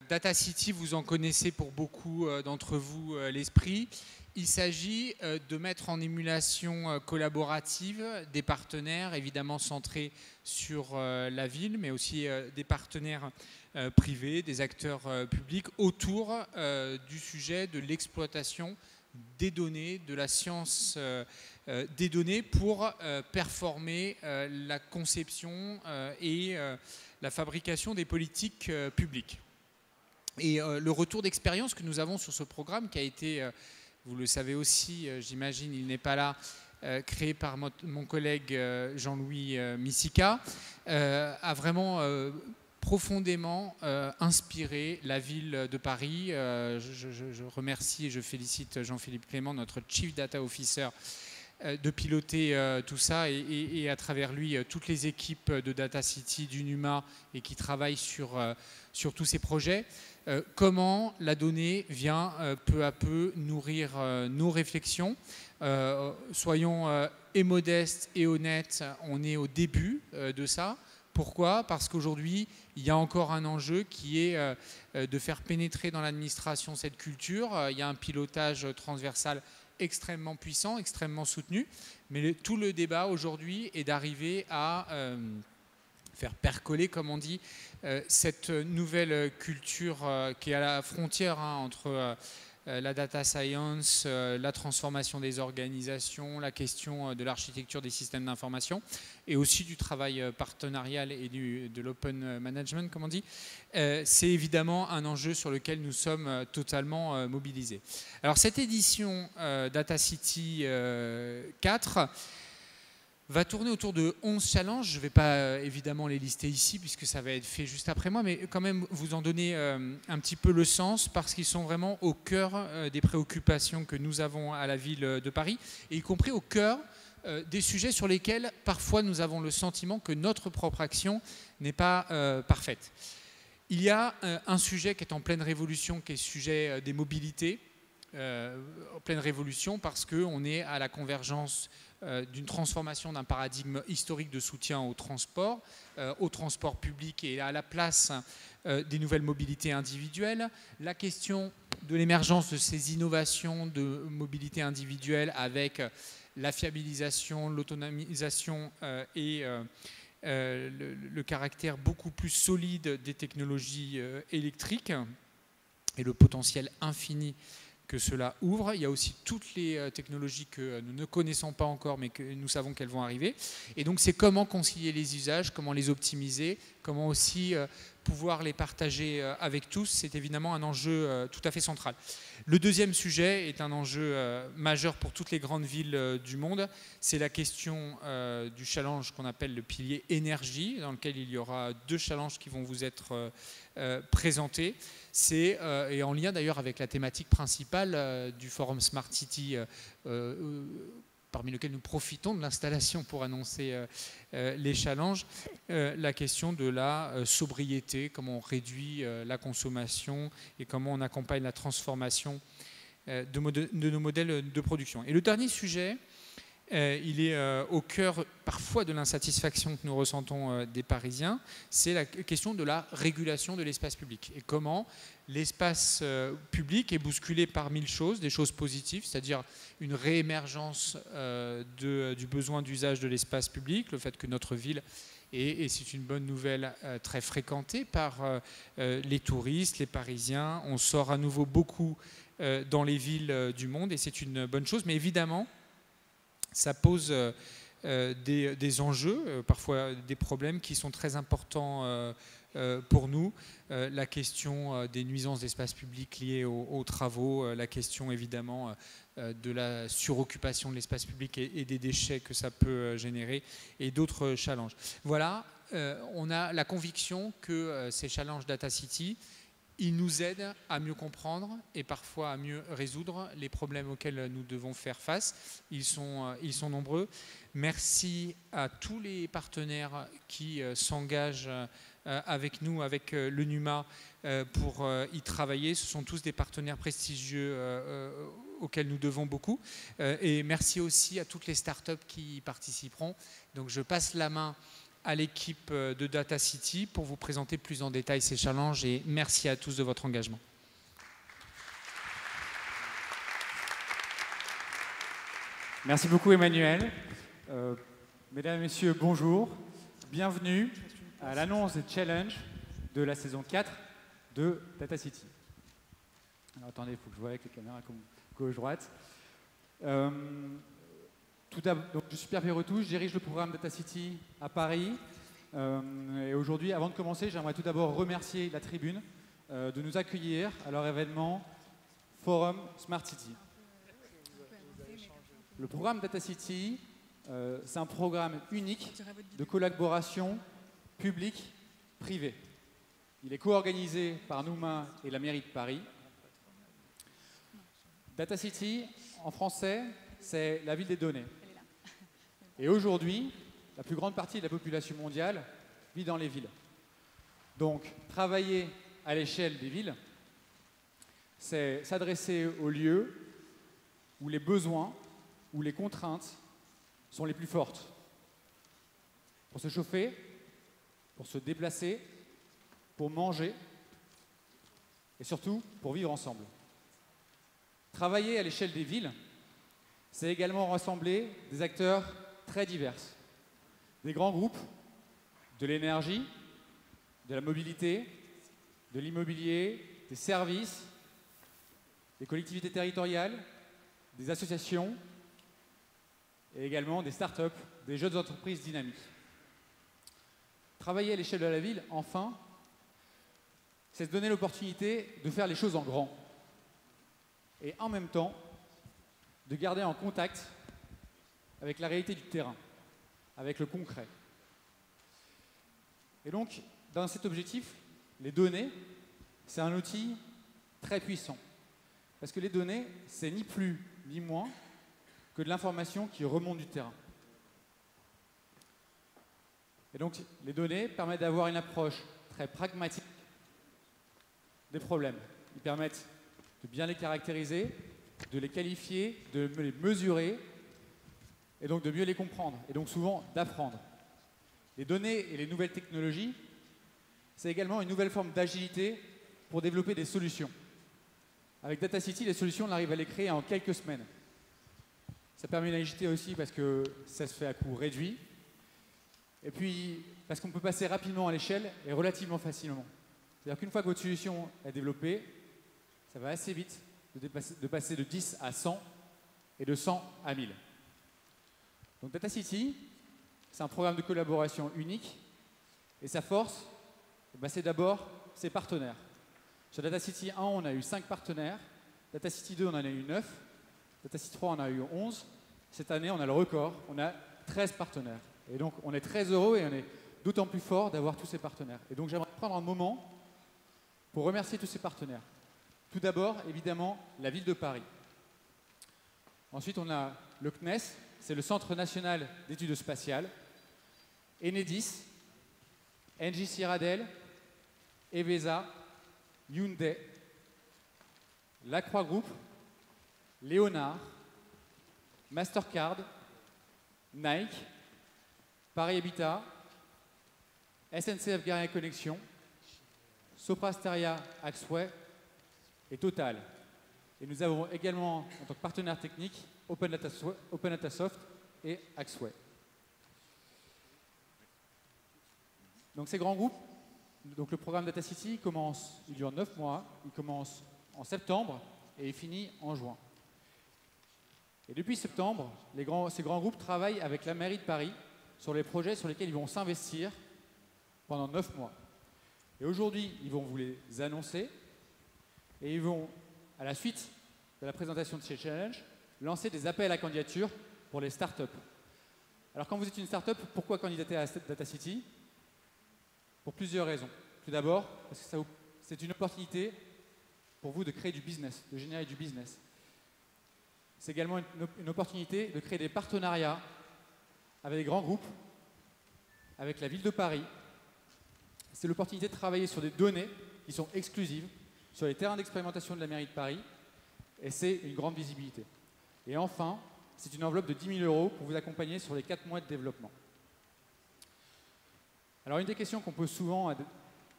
Data City, vous en connaissez pour beaucoup d'entre vous l'esprit. Il s'agit de mettre en émulation collaborative des partenaires, évidemment centrés sur la ville, mais aussi des partenaires privés, des acteurs publics, autour du sujet de l'exploitation des données, de la science des données pour performer la conception et la fabrication des politiques publiques. Et le retour d'expérience que nous avons sur ce programme qui a été, vous le savez aussi, j'imagine, il n'est pas là, créé par mon collègue Jean-Louis Missika, a vraiment profondément inspiré la ville de Paris. Je remercie et je félicite Jean-Philippe Clément, notre Chief Data Officer, de piloter tout ça et à travers lui toutes les équipes de Data City, du NUMA et qui travaillent sur tous ces projets. Comment la donnée vient peu à peu nourrir nos réflexions. Soyons et modestes et honnêtes, on est au début de ça. Pourquoi? Parce qu'aujourd'hui, il y a encore un enjeu qui est de faire pénétrer dans l'administration cette culture. Il y a un pilotage transversal extrêmement puissant, extrêmement soutenu. Mais tout le débat aujourd'hui est d'arriver à faire percoler, comme on dit, cette nouvelle culture qui est à la frontière entre la data science, la transformation des organisations, la question de l'architecture des systèmes d'information et aussi du travail partenarial et de l'open management, comme on dit. C'est évidemment un enjeu sur lequel nous sommes totalement mobilisés. Alors cette édition Data City 4 va tourner autour de 11 challenges. Je ne vais pas évidemment les lister ici puisque ça va être fait juste après moi, mais quand même vous en donner un petit peu le sens parce qu'ils sont vraiment au cœur des préoccupations que nous avons à la ville de Paris et y compris au cœur des sujets sur lesquels parfois nous avons le sentiment que notre propre action n'est pas parfaite. Il y a un sujet qui est en pleine révolution, qui est le sujet des mobilités, en pleine révolution parce qu'on est à la convergence d'une transformation d'un paradigme historique de soutien au transport public et à la place des nouvelles mobilités individuelles. La question de l'émergence de ces innovations de mobilité individuelle avec la fiabilisation, l'autonomisation et le caractère beaucoup plus solide des technologies électriques et le potentiel infini que cela ouvre. Il y a aussi toutes les technologies que nous ne connaissons pas encore, mais que nous savons qu'elles vont arriver. Et donc, c'est comment concilier les usages, comment les optimiser, comment aussi pouvoir les partager avec tous. C'est évidemment un enjeu tout à fait central. Le deuxième sujet est un enjeu majeur pour toutes les grandes villes du monde. C'est la question du challenge qu'on appelle le pilier énergie, dans lequel il y aura 2 challenges qui vont vous être présentés. C'est, et en lien d'ailleurs avec la thématique principale du forum Smart City, parmi lequel nous profitons de l'installation pour annoncer les challenges, la question de la sobriété, comment on réduit la consommation et comment on accompagne la transformation de nos modèles de production. Et le dernier sujet, il est au cœur parfois de l'insatisfaction que nous ressentons des Parisiens, c'est la question de la régulation de l'espace public et comment l'espace public est bousculé par 1000 choses, des choses positives, c'est-à-dire une réémergence du besoin d'usage de l'espace public, le fait que notre ville et c'est une bonne nouvelle, très fréquentée par les touristes, les Parisiens. On sort à nouveau beaucoup dans les villes du monde et c'est une bonne chose, mais évidemment, ça pose des enjeux, parfois des problèmes qui sont très importants pour nous. La question des nuisances d'espace public liées aux travaux, la question évidemment de la suroccupation de l'espace public et des déchets que ça peut générer et d'autres challenges. Voilà, on a la conviction que ces challenges Data City, ils nous aident à mieux comprendre et parfois à mieux résoudre les problèmes auxquels nous devons faire face. Ils sont nombreux. Merci à tous les partenaires qui s'engagent avec nous, avec le NUMA, pour y travailler. Ce sont tous des partenaires prestigieux auxquels nous devons beaucoup. Et merci aussi à toutes les startups qui y participeront. Donc je passe la main à l'équipe de Data City pour vous présenter plus en détail ces challenges et merci à tous de votre engagement. Merci beaucoup Emmanuel. Mesdames et messieurs, bonjour. Bienvenue à l'annonce des challenges de la saison 4 de Data City. Alors attendez, il faut que je vois avec les caméras gauche-droite. Donc, je suis Pierre Perrotou, je dirige le programme Data City à Paris. Et aujourd'hui, avant de commencer, j'aimerais tout d'abord remercier la Tribune de nous accueillir à leur événement Forum Smart City. Le programme Data City, c'est un programme unique de collaboration publique-privée. Il est co-organisé par Nouma et la mairie de Paris. Data City, en français, c'est la ville des données. Et aujourd'hui, la plus grande partie de la population mondiale vit dans les villes. Donc, travailler à l'échelle des villes, c'est s'adresser aux lieux où les besoins, où les contraintes sont les plus fortes. Pour se chauffer, pour se déplacer, pour manger et surtout pour vivre ensemble. Travailler à l'échelle des villes, c'est également rassembler des acteurs très divers. Des grands groupes, de l'énergie, de la mobilité, de l'immobilier, des services, des collectivités territoriales, des associations et également des start-up, des jeunes entreprises dynamiques. Travailler à l'échelle de la ville, enfin, c'est se donner l'opportunité de faire les choses en grand. Et en même temps, de garder en contact avec la réalité du terrain, avec le concret. Et donc, dans cet objectif, les données, c'est un outil très puissant. Parce que les données, c'est ni plus ni moins que de l'information qui remonte du terrain. Et donc, les données permettent d'avoir une approche très pragmatique des problèmes. Ils permettent de bien les caractériser, de les qualifier, de les mesurer, et donc de mieux les comprendre, et donc souvent d'apprendre. Les données et les nouvelles technologies, c'est également une nouvelle forme d'agilité pour développer des solutions. Avec Data City, les solutions, on arrive à les créer en quelques semaines. Ça permet une agilité aussi parce que ça se fait à coût réduit, et puis parce qu'on peut passer rapidement à l'échelle et relativement facilement. C'est-à-dire qu'une fois que votre solution est développée, ça va assez vite de passer de 10 à 100 et de 100 à 1000. Donc Data City, c'est un programme de collaboration unique et sa force, c'est d'abord ses partenaires. Sur Data City 1, on a eu 5 partenaires, Data City 2, on en a eu 9, Data City 3, on en a eu 11. Cette année, on a le record, on a 13 partenaires. Et donc, on est très heureux et on est d'autant plus fort d'avoir tous ces partenaires. Et donc, j'aimerais prendre un moment pour remercier tous ces partenaires. Tout d'abord, évidemment, la ville de Paris. Ensuite, on a le CNES, c'est le Centre national d'études spatiales, Enedis, Engie Ciradel, Evesa, Hyundai, La Croix Group, Léonard, Mastercard, Nike, Paris Habitat, SNCF Gare et Connexion, Soprasteria Axway et Total. Et nous avons également, en tant que partenaire technique, Open Data Soft et Axway. Donc ces grands groupes, donc le programme Data City commence, il dure 9 mois, il commence en septembre et il finit en juin. Et depuis septembre, ces grands groupes travaillent avec la mairie de Paris sur les projets sur lesquels ils vont s'investir pendant 9 mois. Et aujourd'hui, ils vont vous les annoncer et ils vont, à la suite de la présentation de ces challenges, lancer des appels à candidature pour les startups. Alors quand vous êtes une startup, pourquoi candidater à Data City? Pour plusieurs raisons. Tout d'abord, parce que c'est une opportunité pour vous de créer du business, de générer du business. C'est également une opportunité de créer des partenariats avec des grands groupes, avec la ville de Paris. C'est l'opportunité de travailler sur des données qui sont exclusives, sur les terrains d'expérimentation de la mairie de Paris, et c'est une grande visibilité. Et enfin, c'est une enveloppe de 10 000 € pour vous accompagner sur les 4 mois de développement. Alors, une des questions qu'on pose souvent,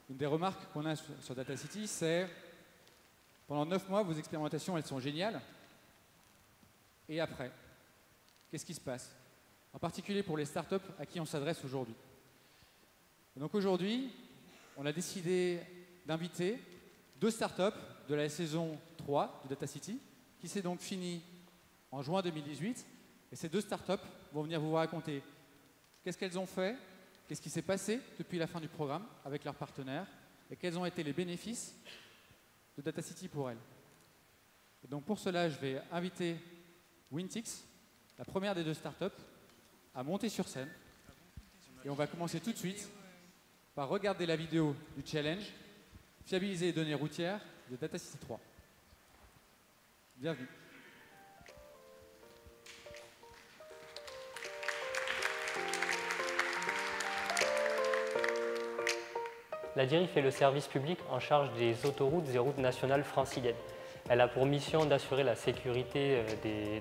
une des remarques qu'on a sur DataCity, c'est pendant 9 mois, vos expérimentations, elles sont géniales. Et après, qu'est-ce qui se passe? En particulier pour les startups à qui on s'adresse aujourd'hui. Donc aujourd'hui, on a décidé d'inviter 2 startups de la saison 3 de DataCity, qui s'est donc finie en juin 2018. Et ces 2 startups vont venir vous raconter qu'est-ce qu'elles ont fait, qu'est-ce qui s'est passé depuis la fin du programme avec leurs partenaires, et quels ont été les bénéfices de DataCity pour elles. Et donc pour cela, je vais inviter Wintix, la première des 2 startups, à monter sur scène. Et on va commencer tout de suite par regarder la vidéo du challenge Fiabiliser les données routières de DataCity 3. Bienvenue. La DIRIF est le service public en charge des autoroutes et routes nationales franciliennes. Elle a pour mission d'assurer la sécurité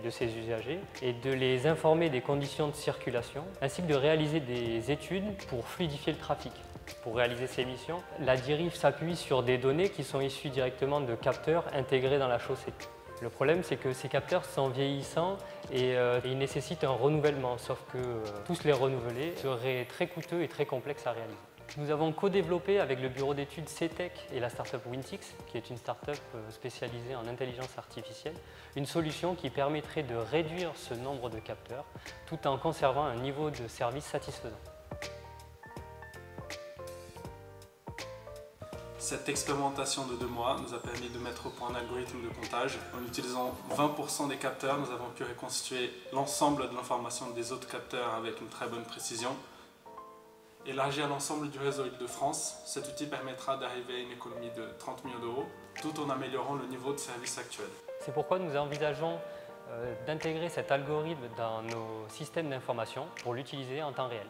de ses usagers et de les informer des conditions de circulation, ainsi que de réaliser des études pour fluidifier le trafic. Pour réaliser ces missions, la DIRIF s'appuie sur des données qui sont issues directement de capteurs intégrés dans la chaussée. Le problème, c'est que ces capteurs sont vieillissants et ils nécessitent un renouvellement, sauf que tous les renouveler serait très coûteux et très complexe à réaliser. Nous avons co-développé avec le bureau d'études CETEC et la start-up Wintix, qui est une start-up spécialisée en intelligence artificielle, une solution qui permettrait de réduire ce nombre de capteurs tout en conservant un niveau de service satisfaisant. Cette expérimentation de 2 mois nous a permis de mettre au point un algorithme de comptage. En utilisant 20% des capteurs, nous avons pu reconstituer l'ensemble de l'information des autres capteurs avec une très bonne précision. Élargir l'ensemble du réseau Île-de-France, cet outil permettra d'arriver à une économie de 30 millions d'euros, tout en améliorant le niveau de service actuel. C'est pourquoi nous envisageons d'intégrer cet algorithme dans nos systèmes d'information pour l'utiliser en temps réel.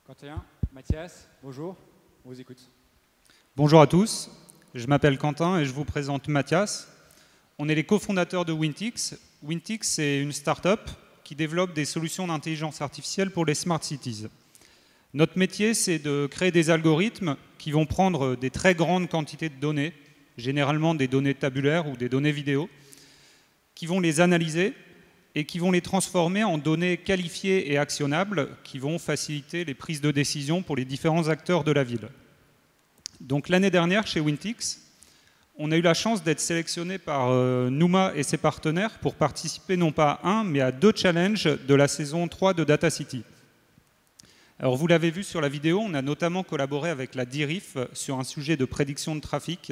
Quentin, Mathias, bonjour, on vous écoute. Bonjour à tous, je m'appelle Quentin et je vous présente Mathias. On est les cofondateurs de Wintix. Wintix, c'est une start-up qui développe des solutions d'intelligence artificielle pour les smart cities. Notre métier, c'est de créer des algorithmes qui vont prendre des très grandes quantités de données, généralement des données tabulaires ou des données vidéo, qui vont les analyser et qui vont les transformer en données qualifiées et actionnables qui vont faciliter les prises de décision pour les différents acteurs de la ville. Donc l'année dernière, chez Wintix, on a eu la chance d'être sélectionné par Nouma et ses partenaires pour participer non pas à 1, mais à 2 challenges de la saison 3 de DataCity. Alors vous l'avez vu sur la vidéo, on a notamment collaboré avec la DIRIF sur un sujet de prédiction de trafic.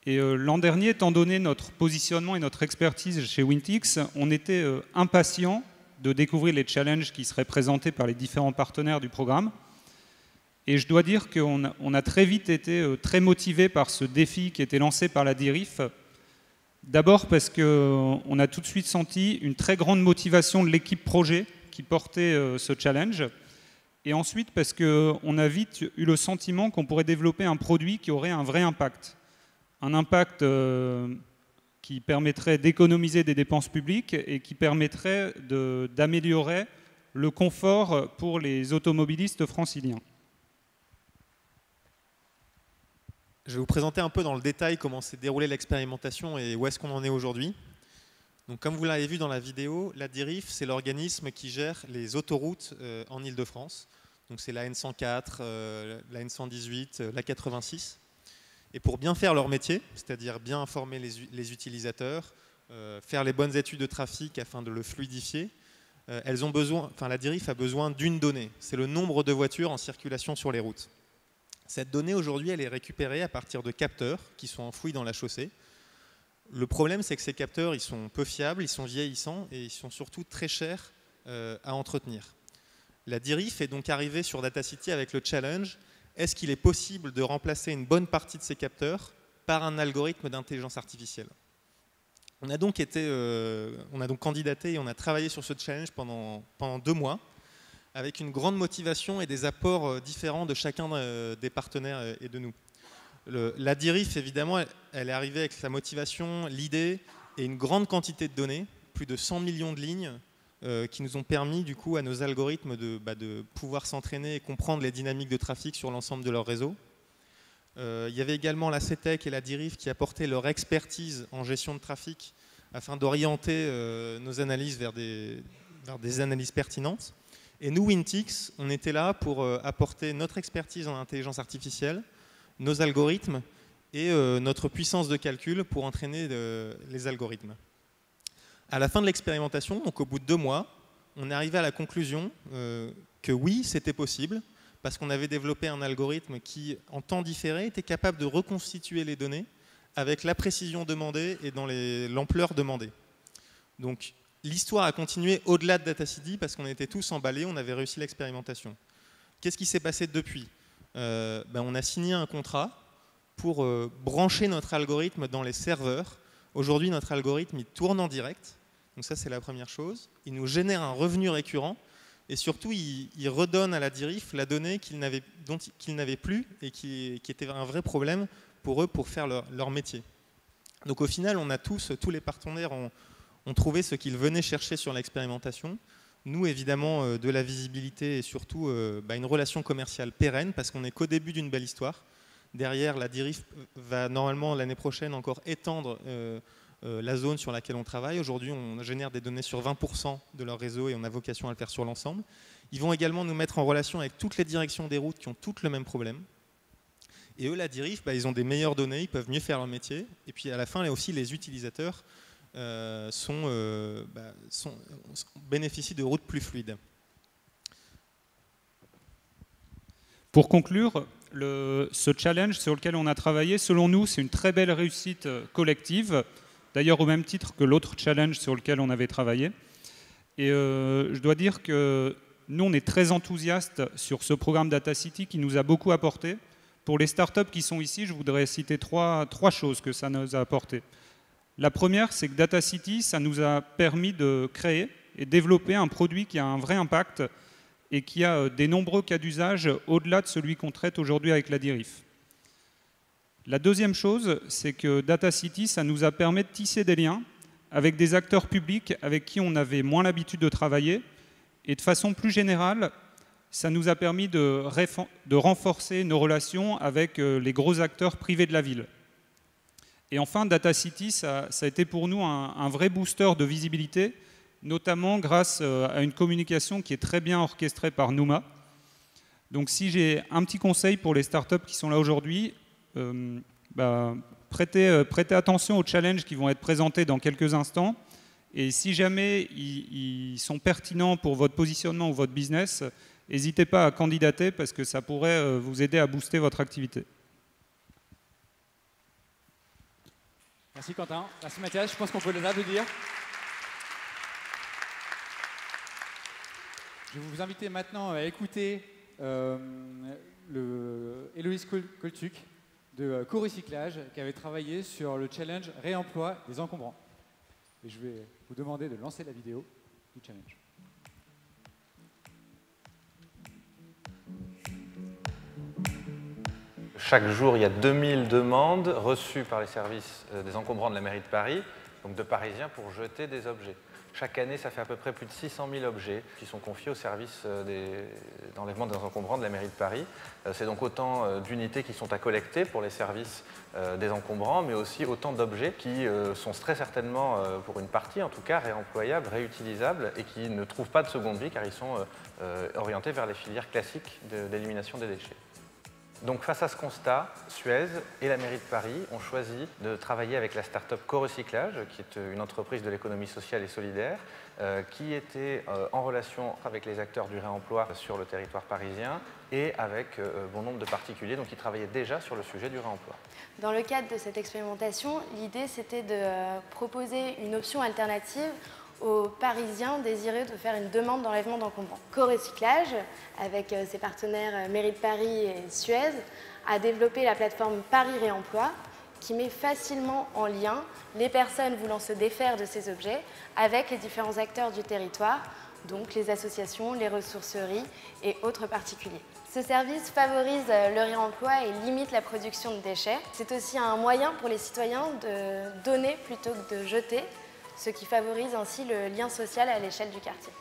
Et l'an dernier, étant donné notre positionnement et notre expertise chez Wintix, on était impatients de découvrir les challenges qui seraient présentés par les différents partenaires du programme. Et je dois dire qu'on a très vite été très motivés par ce défi qui était lancé par la DIRIF. D'abord parce qu'on a tout de suite senti une très grande motivation de l'équipe projet qui portait ce challenge. Et ensuite parce qu'on a vite eu le sentiment qu'on pourrait développer un produit qui aurait un vrai impact. Un impact qui permettrait d'économiser des dépenses publiques et qui permettrait d'améliorer le confort pour les automobilistes franciliens. Je vais vous présenter un peu dans le détail comment s'est déroulée l'expérimentation et où est-ce qu'on en est aujourd'hui. Donc, comme vous l'avez vu dans la vidéo, la DIRIF, c'est l'organisme qui gère les autoroutes en Île-de-France. Donc c'est la N104, la N118, la 86. Et pour bien faire leur métier, c'est-à-dire bien informer les utilisateurs, faire les bonnes études de trafic afin de le fluidifier, la DIRIF a besoin d'une donnée. C'est le nombre de voitures en circulation sur les routes. Cette donnée, aujourd'hui, elle est récupérée à partir de capteurs qui sont enfouis dans la chaussée. Le problème, c'est que ces capteurs, ils sont peu fiables, ils sont vieillissants et ils sont surtout très chers à entretenir. La DIRIF est donc arrivée sur DataCity avec le challenge: est-ce qu'il est possible de remplacer une bonne partie de ces capteurs par un algorithme d'intelligence artificielle? On a donc candidaté et on a travaillé sur ce challenge pendant 2 mois, avec une grande motivation et des apports différents de chacun des partenaires et de nous. La DIRIF, évidemment, elle est arrivée avec sa motivation, l'idée et une grande quantité de données, plus de 100 millions de lignes, qui nous ont permis du coup à nos algorithmes de pouvoir s'entraîner et comprendre les dynamiques de trafic sur l'ensemble de leur réseau. Il y avait également la CETEC et la DIRIF qui apportaient leur expertise en gestion de trafic afin d'orienter nos analyses vers des analyses pertinentes. Et nous, Wintix, on était là pour apporter notre expertise en intelligence artificielle, nos algorithmes et notre puissance de calcul pour entraîner les algorithmes. À la fin de l'expérimentation, donc au bout de 2 mois, on est arrivé à la conclusion que oui, c'était possible, parce qu'on avait développé un algorithme qui, en temps différé, était capable de reconstituer les données avec la précision demandée et dans l'ampleur demandée. Donc l'histoire a continué au-delà de DataCity parce qu'on était tous emballés, on avait réussi l'expérimentation. Qu'est-ce qui s'est passé depuis? On a signé un contrat pour brancher notre algorithme dans les serveurs. Aujourd'hui, notre algorithme il tourne en direct, donc ça c'est la première chose. Il nous génère un revenu récurrent et surtout il redonne à la DIRIF la donnée qu'ils n'avaient plus et qui était un vrai problème pour eux pour faire leur métier. Donc au final, on a tous les partenaires ont trouvé ce qu'ils venaient chercher sur l'expérimentation. Nous, évidemment, de la visibilité et surtout une relation commerciale pérenne parce qu'on n'est qu'au début d'une belle histoire. Derrière, la DIRIF va normalement l'année prochaine encore étendre la zone sur laquelle on travaille. Aujourd'hui, on génère des données sur 20% de leur réseau et on a vocation à le faire sur l'ensemble. Ils vont également nous mettre en relation avec toutes les directions des routes qui ont toutes le même problème. Et eux, la DIRIF, ils ont des meilleures données, ils peuvent mieux faire leur métier. Et puis à la fin, là aussi, les utilisateurs bénéficient de routes plus fluides. Pour conclure, ce challenge sur lequel on a travaillé, selon nous, c'est une très belle réussite collective, d'ailleurs au même titre que l'autre challenge sur lequel on avait travaillé. Et je dois dire que nous, on est très enthousiastes sur ce programme DataCity qui nous a beaucoup apporté. Pour les startups qui sont ici, je voudrais citer trois choses que ça nous a apporté. La première, c'est que DataCity, ça nous a permis de créer et développer un produit qui a un vrai impact et qui a des nombreux cas d'usage au-delà de celui qu'on traite aujourd'hui avec la DIRIF. La deuxième chose, c'est que DataCity, ça nous a permis de tisser des liens avec des acteurs publics avec qui on avait moins l'habitude de travailler. Et de façon plus générale, ça nous a permis de renforcer nos relations avec les gros acteurs privés de la ville. Et enfin, DataCity, ça a été pour nous un vrai booster de visibilité, notamment grâce à une communication qui est très bien orchestrée par Nouma. Donc si j'ai un petit conseil pour les startups qui sont là aujourd'hui, prêtez attention aux challenges qui vont être présentés dans quelques instants. Et si jamais ils sont pertinents pour votre positionnement ou votre business, n'hésitez pas à candidater parce que ça pourrait vous aider à booster votre activité. Merci Quentin, merci Mathias, je pense qu'on peut les applaudir. Je vais vous inviter maintenant à écouter Héloïse Koltuk de Co-Recyclage qui avait travaillé sur le challenge réemploi des encombrants. Et je vais vous demander de lancer la vidéo du challenge. Chaque jour, il y a 2000 demandes reçues par les services des encombrants de la mairie de Paris, donc de Parisiens, pour jeter des objets. Chaque année, ça fait à peu près plus de 600 000 objets qui sont confiés au service d'enlèvement des encombrants de la mairie de Paris. C'est donc autant d'unités qui sont à collecter pour les services des encombrants, mais aussi autant d'objets qui sont très certainement, pour une partie en tout cas, réemployables, réutilisables et qui ne trouvent pas de seconde vie car ils sont orientés vers les filières classiques d'élimination des déchets. Donc face à ce constat, Suez et la mairie de Paris ont choisi de travailler avec la start-up Co-Recyclage, qui est une entreprise de l'économie sociale et solidaire, qui était en relation avec les acteurs du réemploi sur le territoire parisien et avec bon nombre de particuliers, donc qui travaillaient déjà sur le sujet du réemploi. Dans le cadre de cette expérimentation, l'idée c'était de proposer une option alternative aux Parisiens désireux de faire une demande d'enlèvement d'encombrants. Co-Recyclage, avec ses partenaires Mairie de Paris et Suez, a développé la plateforme Paris Réemploi qui met facilement en lien les personnes voulant se défaire de ces objets avec les différents acteurs du territoire, donc les associations, les ressourceries et autres particuliers. Ce service favorise le réemploi et limite la production de déchets. C'est aussi un moyen pour les citoyens de donner plutôt que de jeter, ce qui favorise ainsi le lien social à l'échelle du quartier.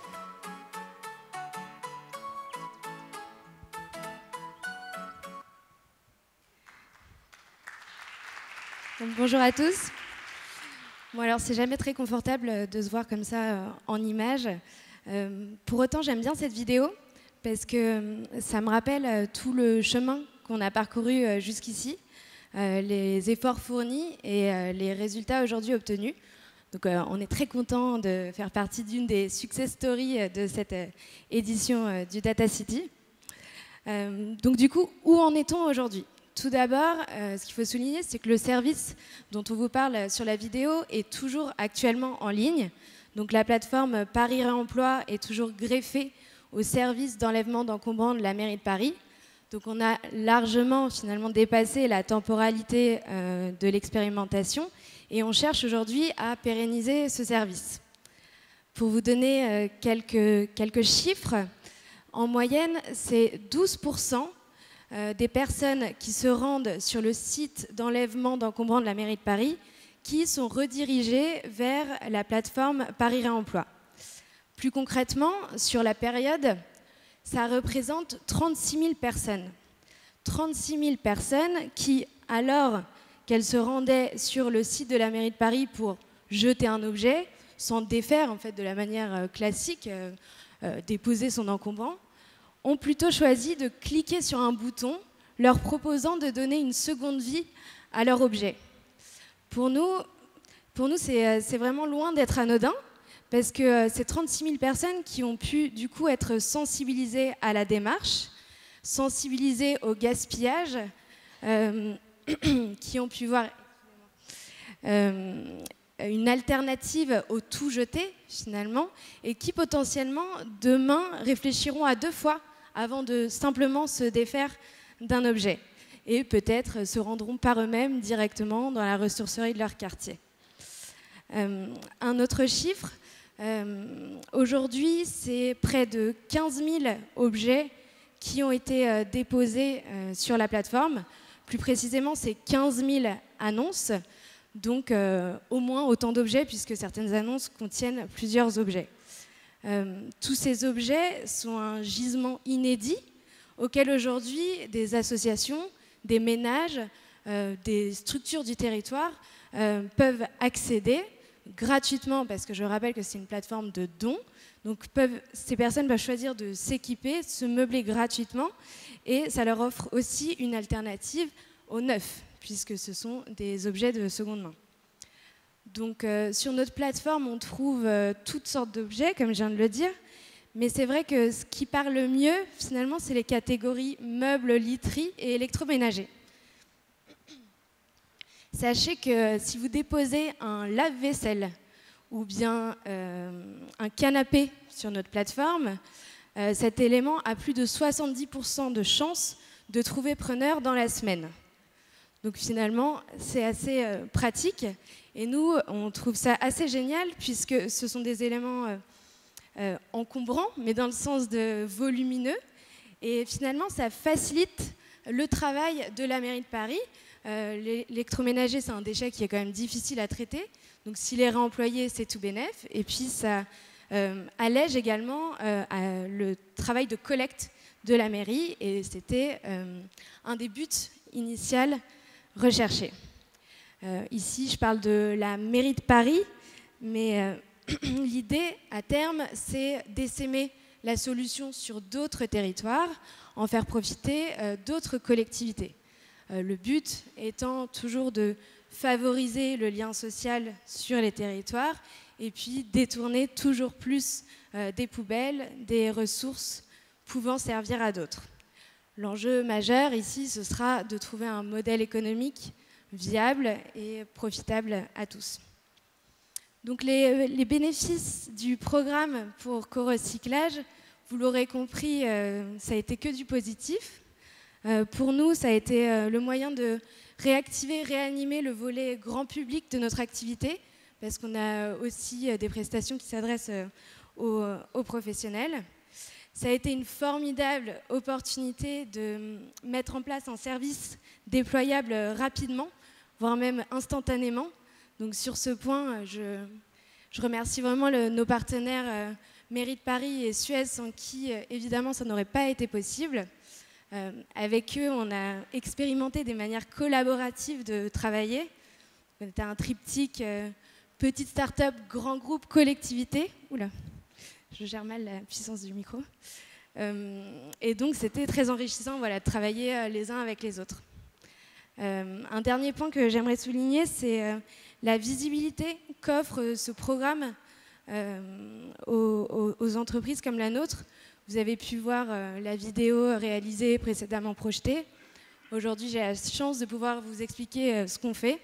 Donc, bonjour à tous. Bon, alors, c'est jamais très confortable de se voir comme ça en images. Pour autant, j'aime bien cette vidéo parce que ça me rappelle tout le chemin qu'on a parcouru jusqu'ici, les efforts fournis et les résultats aujourd'hui obtenus. Donc, on est très content de faire partie d'une des success stories de cette édition du Data City. Donc, du coup, où en est-on aujourd'hui ? Tout d'abord, ce qu'il faut souligner, c'est que le service dont on vous parle sur la vidéo est toujours actuellement en ligne. Donc la plateforme Paris Réemploi est toujours greffée au service d'enlèvement d'encombrants de la mairie de Paris. Donc on a largement finalement dépassé la temporalité de l'expérimentation et on cherche aujourd'hui à pérenniser ce service. Pour vous donner quelques chiffres, en moyenne, c'est 12% des personnes qui se rendent sur le site d'enlèvement d'encombrants de la mairie de Paris qui sont redirigées vers la plateforme Paris Réemploi. Plus concrètement, sur la période, ça représente 36 000 personnes. 36 000 personnes qui, alors qu'elles se rendaient sur le site de la mairie de Paris pour jeter un objet, sans défaire en fait, de la manière classique, déposer son encombrant, ont plutôt choisi de cliquer sur un bouton leur proposant de donner une seconde vie à leur objet. Pour nous c'est vraiment loin d'être anodin parce que c'est 36 000 personnes qui ont pu du coup être sensibilisées à la démarche, sensibilisées au gaspillage, qui ont pu voir une alternative au tout jeter finalement et qui potentiellement demain réfléchiront à 2 fois avant de simplement se défaire d'un objet et peut-être se rendront par eux-mêmes directement dans la ressourcerie de leur quartier. Un autre chiffre, aujourd'hui c'est près de 15 000 objets qui ont été déposés sur la plateforme. Plus précisément, c'est 15 000 annonces, donc au moins autant d'objets puisque certaines annonces contiennent plusieurs objets. Tous ces objets sont un gisement inédit auquel aujourd'hui des associations, des ménages, des structures du territoire peuvent accéder gratuitement parce que je rappelle que c'est une plateforme de dons. Donc ces personnes peuvent choisir de s'équiper, se meubler gratuitement et ça leur offre aussi une alternative au neuf puisque ce sont des objets de seconde main. Donc sur notre plateforme, on trouve toutes sortes d'objets, comme je viens de le dire, mais c'est vrai que ce qui parle le mieux, finalement, c'est les catégories meubles, literie et électroménager. Sachez que si vous déposez un lave-vaisselle ou bien un canapé sur notre plateforme, cet élément a plus de 70% de chances de trouver preneur dans la semaine. Donc finalement, c'est assez pratique. Et nous, on trouve ça assez génial puisque ce sont des éléments encombrants, mais dans le sens de volumineux. Et finalement, ça facilite le travail de la mairie de Paris. L'électroménager, c'est un déchet qui est quand même difficile à traiter. Donc s'il est réemployé, c'est tout bénef. Et puis ça allège également le travail de collecte de la mairie. Et c'était un des buts initiaux recherchés. Ici, je parle de la mairie de Paris, mais l'idée, à terme, c'est d'essaimer la solution sur d'autres territoires, en faire profiter d'autres collectivités. Le but étant toujours de favoriser le lien social sur les territoires et puis détourner toujours plus des poubelles, des ressources pouvant servir à d'autres. L'enjeu majeur ici, ce sera de trouver un modèle économique viable et profitable à tous. Donc les bénéfices du programme pour co-recyclage, vous l'aurez compris, ça a été que du positif. Pour nous, ça a été le moyen de réactiver, réanimer le volet grand public de notre activité, parce qu'on a aussi des prestations qui s'adressent aux professionnels. Ça a été une formidable opportunité de mettre en place un service déployable rapidement, voire même instantanément. Donc sur ce point, je remercie vraiment nos partenaires Mairie de Paris et Suez, sans qui, évidemment, ça n'aurait pas été possible. Avec eux, on a expérimenté des manières collaboratives de travailler. C'était un triptyque petite start-up, grand groupe, collectivité. Oula, je gère mal la puissance du micro. Et donc, c'était très enrichissant, voilà, de travailler les uns avec les autres. Un dernier point que j'aimerais souligner, c'est la visibilité qu'offre ce programme aux entreprises comme la nôtre. Vous avez pu voir la vidéo réalisée, précédemment projetée. Aujourd'hui, j'ai la chance de pouvoir vous expliquer ce qu'on fait.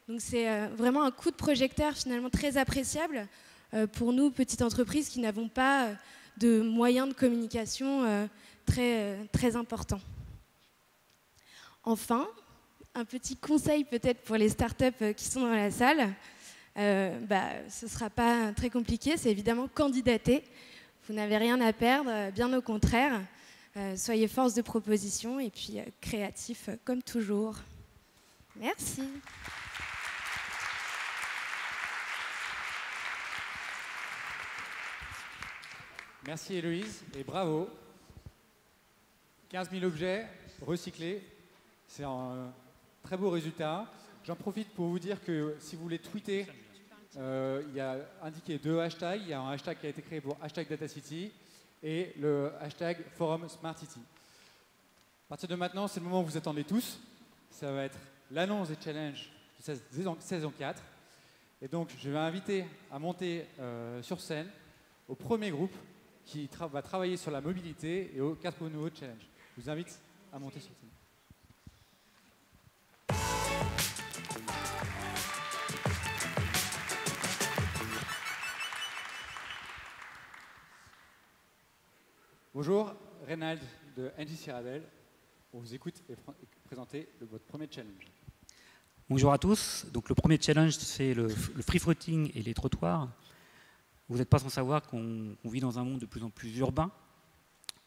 Donc c'est vraiment un coup de projecteur finalement très appréciable pour nous, petites entreprises qui n'avons pas de moyens de communication très importants. Enfin, un petit conseil peut-être pour les startups qui sont dans la salle. Ce ne sera pas très compliqué, c'est évidemment candidater. Vous n'avez rien à perdre, bien au contraire. Soyez force de proposition et puis créatif comme toujours. Merci. Merci Héloïse et bravo. 15 000 objets recyclés, c'est un très beau résultat. J'en profite pour vous dire que si vous voulez tweeter, il y a indiqué 2 hashtags. Il y a un hashtag qui a été créé pour hashtag DataCity et le hashtag Forum Smart City. À partir de maintenant, c'est le moment où vous attendez tous. Ça va être l'annonce des challenges de saison 4. Et donc, je vais inviter à monter sur scène au premier groupe qui va travailler sur la mobilité et aux 4 nouveaux challenges. Je vous invite à monter sur scène. Bonjour, Reynald de NJC Radel. On vous écoute et présenter votre premier challenge. Bonjour à tous. Donc, le premier challenge, c'est le free floating et les trottoirs. Vous n'êtes pas sans savoir qu'on vit dans un monde de plus en plus urbain,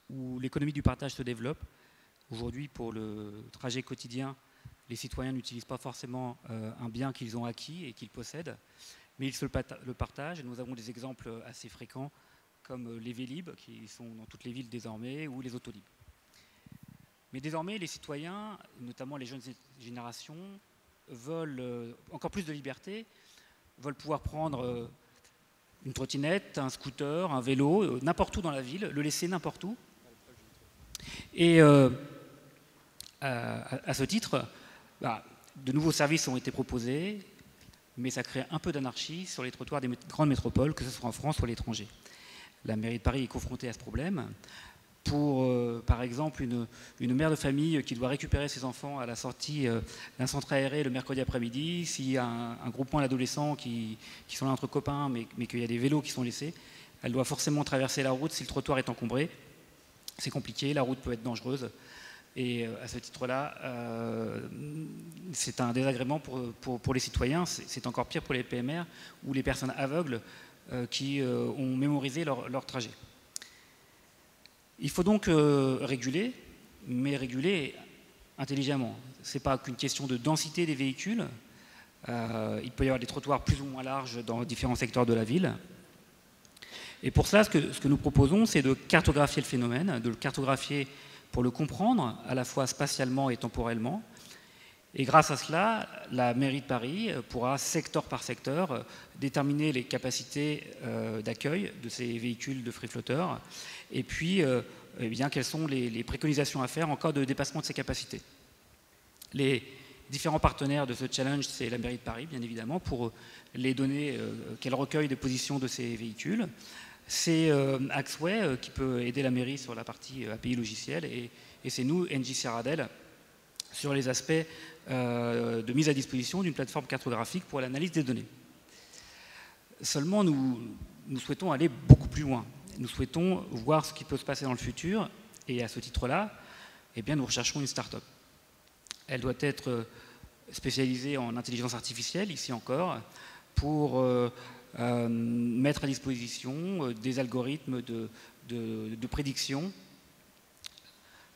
où l'économie du partage se développe. Aujourd'hui, pour le trajet quotidien, les citoyens n'utilisent pas forcément un bien qu'ils ont acquis et qu'ils possèdent, mais ils se le partagent. Et nous avons des exemples assez fréquents, comme les Vélib, qui sont dans toutes les villes désormais, ou les Autolib. Mais désormais, les citoyens, notamment les jeunes générations, veulent encore plus de liberté, veulent pouvoir prendre une trottinette, un scooter, un vélo, n'importe où dans la ville, le laisser n'importe où. Et à ce titre, de nouveaux services ont été proposés, mais ça crée un peu d'anarchie sur les trottoirs des grandes métropoles, que ce soit en France ou à l'étranger. La mairie de Paris est confrontée à ce problème. Pour, par exemple, une mère de famille qui doit récupérer ses enfants à la sortie d'un centre aéré le mercredi après-midi, s'il y a un groupement d'adolescents qui sont là entre copains, mais qu'il y a des vélos qui sont laissés, elle doit forcément traverser la route si le trottoir est encombré. C'est compliqué, la route peut être dangereuse. Et à ce titre-là, c'est un désagrément pour les citoyens. C'est encore pire pour les PMR ou les personnes aveugles qui ont mémorisé leur trajet. Il faut donc réguler, mais réguler intelligemment. Ce n'est pas qu'une question de densité des véhicules. Il peut y avoir des trottoirs plus ou moins larges dans différents secteurs de la ville. Et pour cela, ce que nous proposons, c'est de cartographier le phénomène, de le cartographier pour le comprendre, à la fois spatialement et temporellement. Et grâce à cela, la mairie de Paris pourra, secteur par secteur, déterminer les capacités d'accueil de ces véhicules de free flotteurs et puis eh bien, quelles sont les préconisations à faire en cas de dépassement de ces capacités. Les différents partenaires de ce challenge, c'est la mairie de Paris, bien évidemment, pour les données qu'elle recueille des positions de ces véhicules. C'est Axway qui peut aider la mairie sur la partie API logicielle et c'est nous, NJC Radel, sur les aspects de mise à disposition d'une plateforme cartographique pour l'analyse des données. Seulement, nous souhaitons aller beaucoup plus loin. Nous souhaitons voir ce qui peut se passer dans le futur et à ce titre-là, eh bien, nous recherchons une start-up. Elle doit être spécialisée en intelligence artificielle, ici encore, pour mettre à disposition des algorithmes de prédiction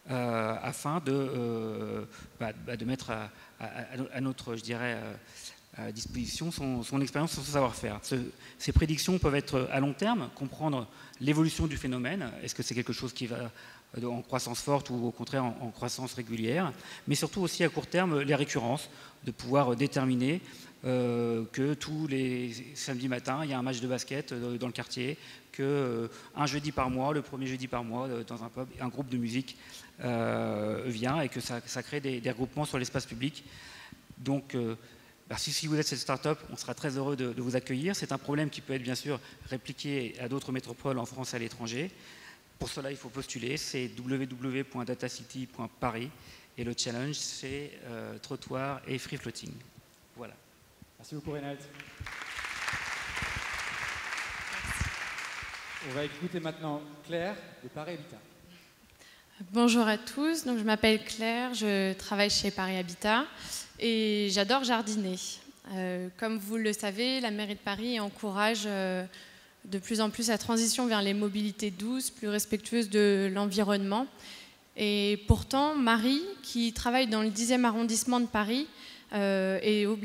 afin de mettre à notre, je dirais, à disposition son expérience, son savoir-faire. Ces prédictions peuvent être à long terme, comprendre l'évolution du phénomène, est-ce que c'est quelque chose qui va en croissance forte ou au contraire en croissance régulière, mais surtout aussi à court terme les récurrences, de pouvoir déterminer que tous les samedis matins, il y a un match de basket dans le quartier, qu'un jeudi par mois, le premier jeudi par mois, dans un pub, un groupe de musique vient et que ça crée des regroupements sur l'espace public. Donc, si vous êtes cette start-up, on sera très heureux de vous accueillir. C'est un problème qui peut être bien sûr répliqué à d'autres métropoles en France et à l'étranger. Pour cela, il faut postuler, c'est www.datacity.paris et le challenge, c'est trottoir et free floating. Voilà. Merci beaucoup, Reynald. On va écouter maintenant Claire de Paris Habitat. Bonjour à tous, donc je m'appelle Claire, je travaille chez Paris Habitat et j'adore jardiner. Comme vous le savez, la mairie de Paris encourage de plus en plus la transition vers les mobilités douces, plus respectueuses de l'environnement. Et pourtant, Marie, qui travaille dans le 10e arrondissement de Paris, aimerait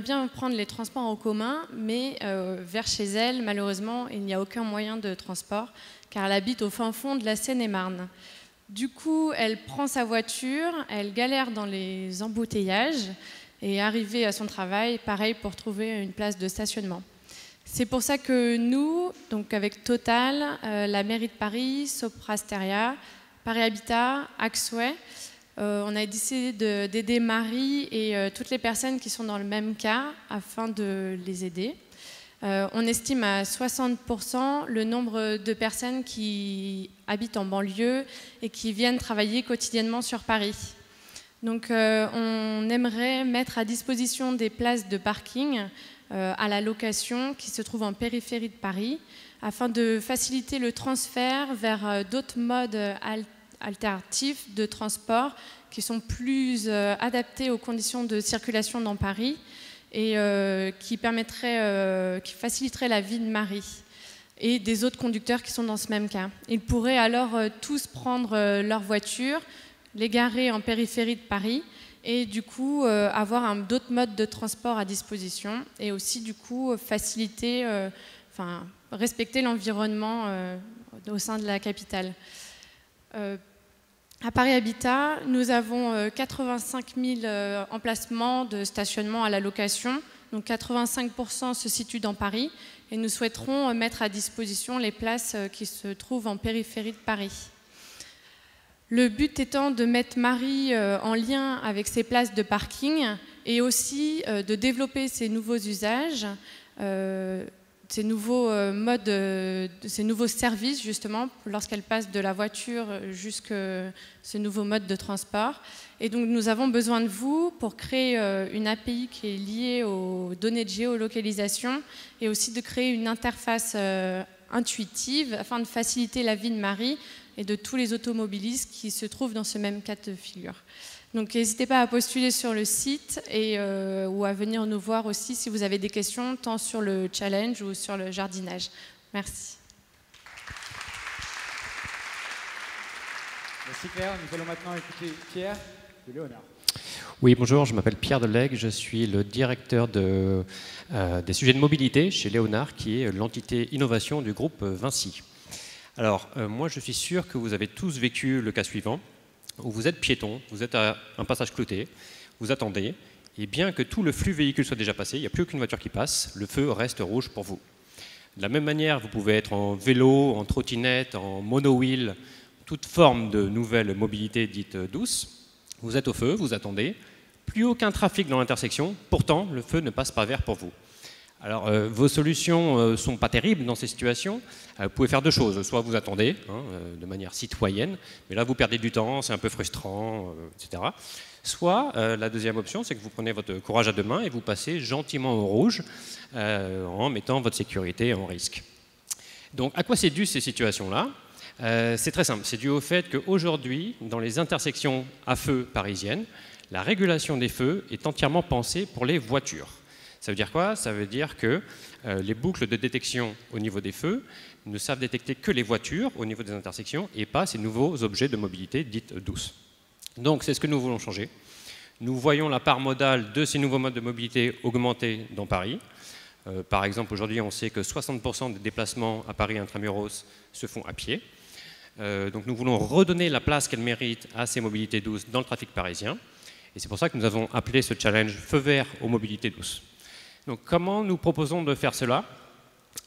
bien prendre les transports en commun, mais vers chez elle, malheureusement, il n'y a aucun moyen de transport, car elle habite au fin fond de la Seine-et-Marne. Du coup, elle prend sa voiture, elle galère dans les embouteillages, et arrivée à son travail, pareil pour trouver une place de stationnement. C'est pour ça que nous, donc avec Total, la mairie de Paris, Soprasteria, Paris Habitat, Axway, on a décidé d'aider Marie et toutes les personnes qui sont dans le même cas afin de les aider. On estime à 60% le nombre de personnes qui habitent en banlieue et qui viennent travailler quotidiennement sur Paris. Donc on aimerait mettre à disposition des places de parking à la location qui se trouvent en périphérie de Paris afin de faciliter le transfert vers d'autres modes alternatifs de transport qui sont plus adaptés aux conditions de circulation dans Paris et qui faciliteraient la vie de Marie et des autres conducteurs qui sont dans ce même cas. Ils pourraient alors tous prendre leur voiture, les garer en périphérie de Paris et du coup avoir d'autres modes de transport à disposition et aussi du coup faciliter, respecter l'environnement au sein de la capitale. À Paris Habitat, nous avons 85 000 emplacements de stationnement à la location, donc 85% se situent dans Paris et nous souhaiterons mettre à disposition les places qui se trouvent en périphérie de Paris. Le but étant de mettre Marie en lien avec ces places de parking et aussi de développer ces nouveaux usages, ces nouveaux ces nouveaux services justement lorsqu'elle passe de la voiture jusqu'à ce nouveau mode de transport. Et donc nous avons besoin de vous pour créer une API qui est liée aux données de géolocalisation et aussi de créer une interface intuitive afin de faciliter la vie de Marie et de tous les automobilistes qui se trouvent dans ce même cas de figure. Donc n'hésitez pas à postuler sur le site ou à venir nous voir aussi si vous avez des questions, tant sur le challenge ou sur le jardinage. Merci. Merci Claire. Nous allons maintenant écouter Pierre de Léonard. Oui, bonjour, je m'appelle Pierre Delegue, je suis le directeur des sujets de mobilité chez Léonard, qui est l'entité innovation du groupe Vinci. Alors, moi je suis sûr que vous avez tous vécu le cas suivant, où vous êtes piéton, vous êtes à un passage clouté, vous attendez, et bien que tout le flux véhicule soit déjà passé, il n'y a plus aucune voiture qui passe, le feu reste rouge pour vous. De la même manière, vous pouvez être en vélo, en trottinette, en monowheel, toute forme de nouvelle mobilité dite douce. Vous êtes au feu, vous attendez, plus aucun trafic dans l'intersection, pourtant le feu ne passe pas vert pour vous. Alors, vos solutions ne sont pas terribles dans ces situations. Vous pouvez faire deux choses. Soit vous attendez de manière citoyenne, mais là vous perdez du temps, c'est un peu frustrant, etc. Soit la deuxième option, c'est que vous prenez votre courage à deux mains et vous passez gentiment au rouge en mettant votre sécurité en risque. Donc, à quoi c'est dû ces situations-là ? C'est très simple. C'est dû au fait qu'aujourd'hui, dans les intersections à feu parisiennes, la régulation des feux est entièrement pensée pour les voitures. Ça veut dire quoi? Ça veut dire que les boucles de détection au niveau des feux ne savent détecter que les voitures au niveau des intersections et pas ces nouveaux objets de mobilité dite douce. Donc c'est ce que nous voulons changer. Nous voyons la part modale de ces nouveaux modes de mobilité augmenter dans Paris. Par exemple, aujourd'hui, on sait que 60% des déplacements à Paris intramuros se font à pied. Donc nous voulons redonner la place qu'elles méritent à ces mobilités douces dans le trafic parisien. Et c'est pour ça que nous avons appelé ce challenge « Feu vert aux mobilités douces ». Donc comment nous proposons de faire cela?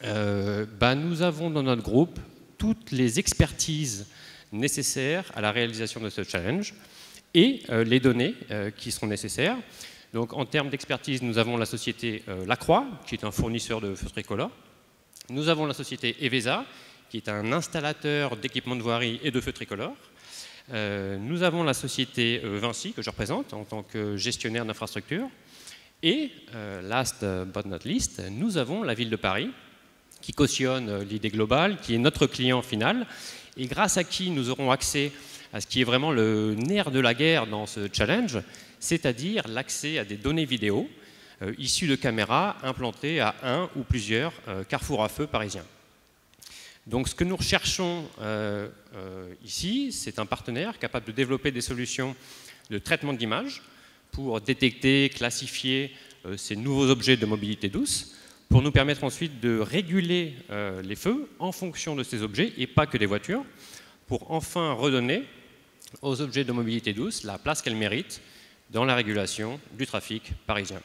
Nous avons dans notre groupe toutes les expertises nécessaires à la réalisation de ce challenge et les données qui seront nécessaires. Donc en termes d'expertise, nous avons la société Lacroix, qui est un fournisseur de feux tricolores. Nous avons la société Evesa, qui est un installateur d'équipements de voirie et de feux tricolores. Nous avons la société Vinci, que je représente en tant que gestionnaire d'infrastructure. Et, last but not least, nous avons la ville de Paris, qui cautionne l'idée globale, qui est notre client final, et grâce à qui nous aurons accès à ce qui est vraiment le nerf de la guerre dans ce challenge, c'est-à-dire l'accès à des données vidéo issues de caméras implantées à un ou plusieurs carrefours à feu parisiens. Donc ce que nous recherchons ici, c'est un partenaire capable de développer des solutions de traitement d'images pour détecter, classifier ces nouveaux objets de mobilité douce, pour nous permettre ensuite de réguler les feux en fonction de ces objets, et pas que des voitures, pour enfin redonner aux objets de mobilité douce la place qu'elles méritent dans la régulation du trafic parisien.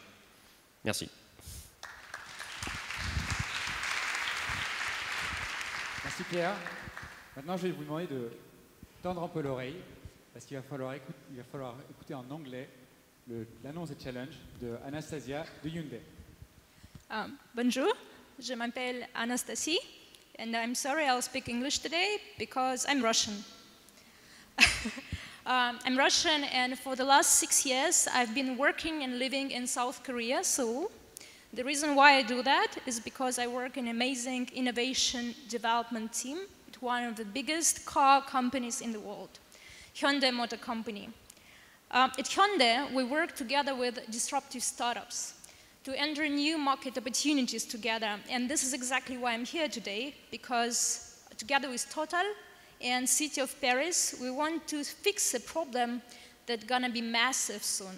Merci. Merci Pierre. Maintenant, je vais vous demander de tendre un peu l'oreille, parce qu'il va falloir écouter en anglais l'annonce et challenge de Anastasia de Hyundai. Bonjour, je m'appelle Anastasia, and I'm sorry I'll speak English today because I'm Russian. I'm Russian, and for the last 6 years I've been working and living in South Korea, Seoul. The reason why I do that is because I work in an amazing innovation development team at one of the biggest car companies in the world, Hyundai Motor Company. At Hyundai, we work together with disruptive startups to enter new market opportunities together. And this is exactly why I'm here today, because together with Total and City of Paris, we want to fix a problem that's gonna be massive soon.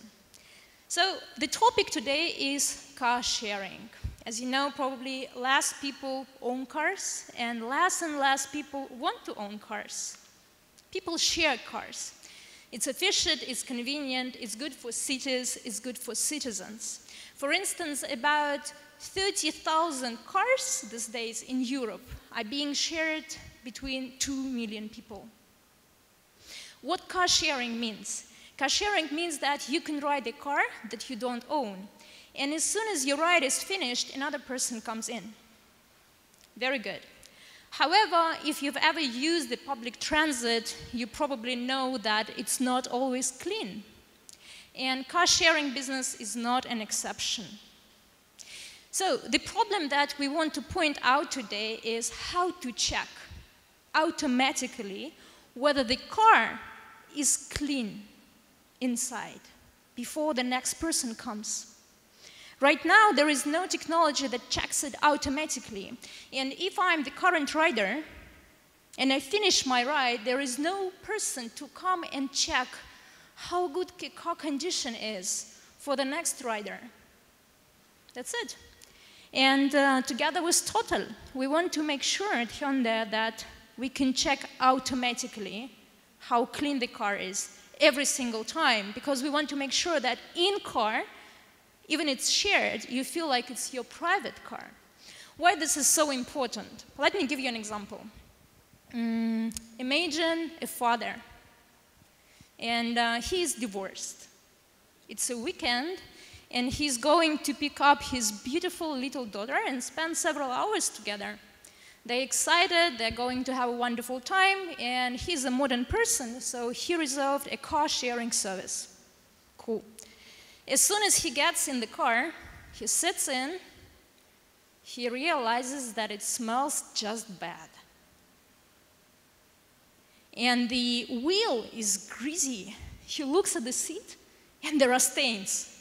So the topic today is car sharing. As you know, probably less people own cars, and less people want to own cars. People share cars. It's efficient, it's convenient, it's good for cities, it's good for citizens. For instance, about 30,000 cars these days in Europe are being shared between 2 million people. What car sharing means? Car sharing means that you can ride a car that you don't own, and as soon as your ride is finished, another person comes in. Very good. However, if you've ever used the public transit, you probably know that it's not always clean. And car sharing business is not an exception. So the problem that we want to point out today is how to check automatically whether the car is clean inside before the next person comes. Right now, there is no technology that checks it automatically. And if I'm the current rider and I finish my ride, there is no person to come and check how good the car condition is for the next rider. That's it. And together with Total, we want to make sure at Hyundai that we can check automatically how clean the car is every single time, because we want to make sure that in car, even it's shared, you feel like it's your private car. Why this is so important? Let me give you an example. Imagine a father, and he is divorced. It's a weekend, and he's going to pick up his beautiful little daughter and spend several hours together. They're excited, they're going to have a wonderful time, and he's a modern person, so he reserved a car sharing service. Cool. As soon as he gets in the car, he sits in, he realizes that it smells just bad. And the wheel is greasy. He looks at the seat, and there are stains.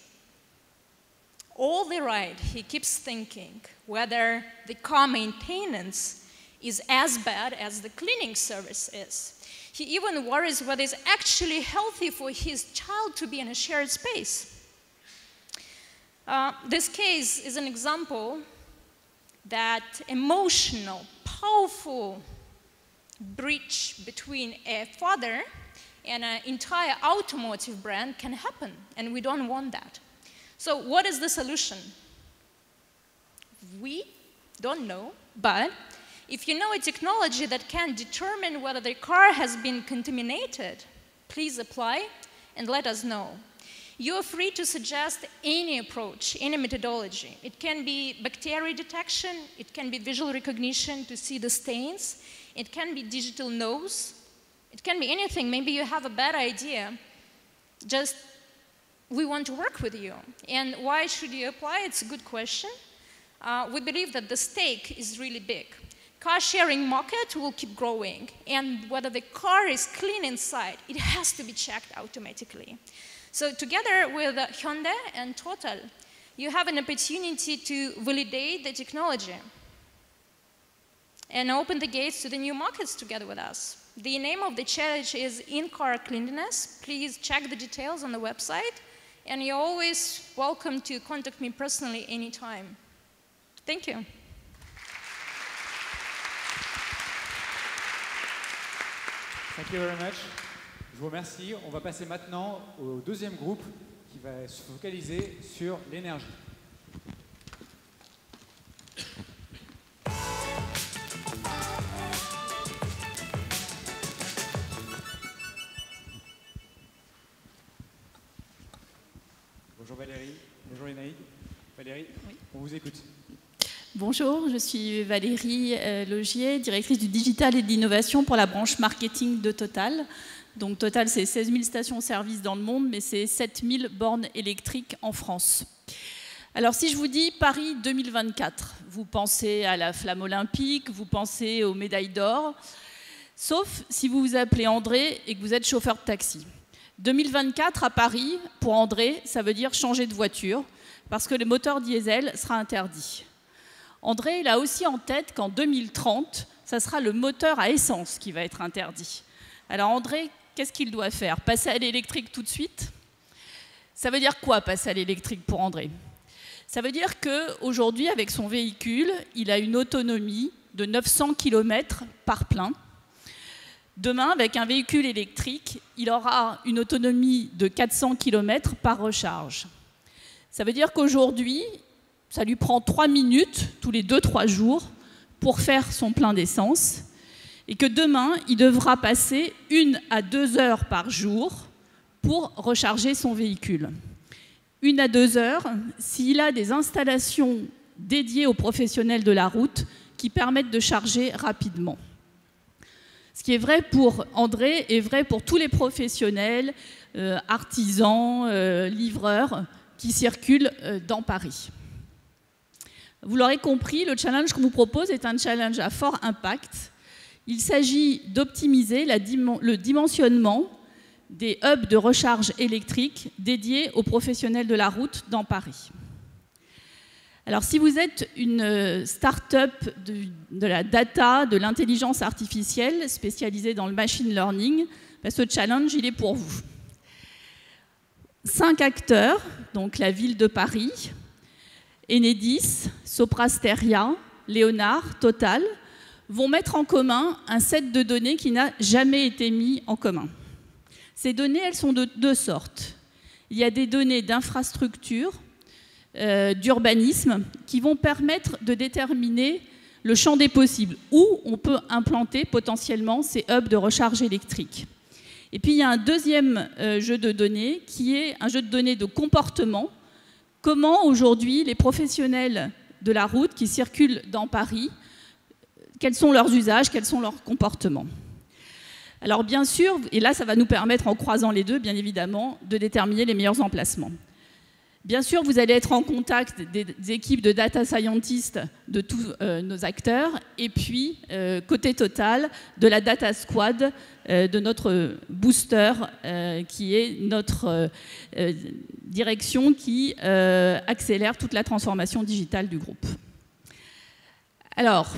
all the ride, he keeps thinking whether the car maintenance is as bad as the cleaning service is. He even worries whether it's actually healthy for his child to be in a shared space. This case is an example that emotional, powerful breach between a father and an entire automotive brand can happen, and we don't want that. So what is the solution? We don't know, but if you know a technology that can determine whether the car has been contaminated, please apply and let us know. You're free to suggest any approach, any methodology. It can be bacteria detection, it can be visual recognition to see the stains, it can be digital nose, it can be anything. Maybe you have a bad idea, just we want to work with you. And why should you apply? It's a good question. We believe that the stake is really big. Car sharing market will keep growing, and whether the car is clean inside, it has to be checked automatically. So together with Hyundai and Total, you have an opportunity to validate the technology and open the gates to the new markets together with us. The name of the challenge is In-Car Cleanliness. Please check the details on the website, and you're always welcome to contact me personally anytime. Thank you. Thank you very much. Je vous remercie. On va passer maintenant au deuxième groupe qui va se focaliser sur l'énergie. Bonjour Valérie. Bonjour Lénaïd. Valérie, oui. On vous écoute. Bonjour, je suis Valérie Logier, directrice du digital et de l'innovation pour la branche marketing de Total. Donc Total, c'est 16 000 stations-service dans le monde, mais c'est 7 000 bornes électriques en France. Alors si je vous dis Paris 2024, vous pensez à la flamme olympique, vous pensez aux médailles d'or, sauf si vous vous appelez André et que vous êtes chauffeur de taxi. 2024 à Paris, pour André, ça veut dire changer de voiture, parce que le moteur diesel sera interdit. André, il a aussi en tête qu'en 2030, ça sera le moteur à essence qui va être interdit. Alors André, qu'est-ce qu'il doit faire? Passer à l'électrique tout de suite? Ça veut dire quoi, passer à l'électrique pour André? Ça veut dire qu'aujourd'hui, avec son véhicule, il a une autonomie de 900 km par plein. Demain, avec un véhicule électrique, il aura une autonomie de 400 km par recharge. Ça veut dire qu'aujourd'hui, ça lui prend 3 minutes tous les 2-3 jours pour faire son plein d'essence, et que demain, il devra passer 1 à 2 heures par jour pour recharger son véhicule. 1 à 2 heures s'il a des installations dédiées aux professionnels de la route qui permettent de charger rapidement. Ce qui est vrai pour André est vrai pour tous les professionnels, artisans, livreurs qui circulent dans Paris. Vous l'aurez compris, le challenge qu'on vous propose est un challenge à fort impact. Il s'agit d'optimiser le dimensionnement des hubs de recharge électrique dédiés aux professionnels de la route dans Paris. Alors, si vous êtes une start-up de la data, de l'intelligence artificielle spécialisée dans le machine learning, ben ce challenge, il est pour vous. 5 acteurs, donc la ville de Paris, Enedis, Soprasteria, Léonard, Total, vont mettre en commun un set de données qui n'a jamais été mis en commun. Ces données, elles sont de 2 sortes. Il y a des données d'infrastructure, d'urbanisme, qui vont permettre de déterminer le champ des possibles, où on peut implanter potentiellement ces hubs de recharge électrique. Et puis il y a un deuxième jeu de données, qui est un jeu de données de comportement. Comment aujourd'hui les professionnels de la route qui circulent dans Paris, quels sont leurs usages, quels sont leurs comportements? Alors bien sûr, et là ça va nous permettre en croisant les deux, bien évidemment, de déterminer les meilleurs emplacements. Bien sûr, vous allez être en contact des équipes de data scientists de tous nos acteurs, et puis, côté Total, de la data squad, de notre booster, qui est notre direction qui accélère toute la transformation digitale du groupe. Alors,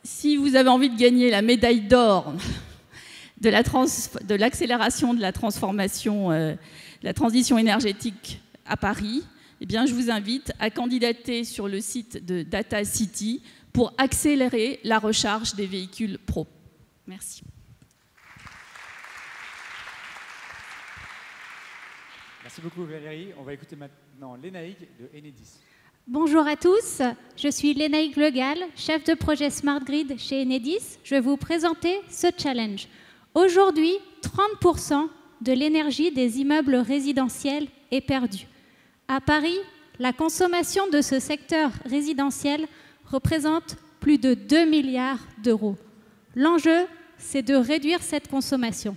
si vous avez envie de gagner la médaille d'or de l'accélération de la transformation, de la transition énergétique à Paris, eh bien, je vous invite à candidater sur le site de Data City pour accélérer la recharge des véhicules pro. Merci. Merci beaucoup Valérie. On va écouter maintenant Lénaïque de Enedis. Bonjour à tous, je suis Lénaïque Legal, chef de projet Smart Grid chez Enedis. Je vais vous présenter ce challenge. Aujourd'hui, 30% de l'énergie des immeubles résidentiels est perdue. À Paris, la consommation de ce secteur résidentiel représente plus de 2 milliards d'euros. L'enjeu, c'est de réduire cette consommation.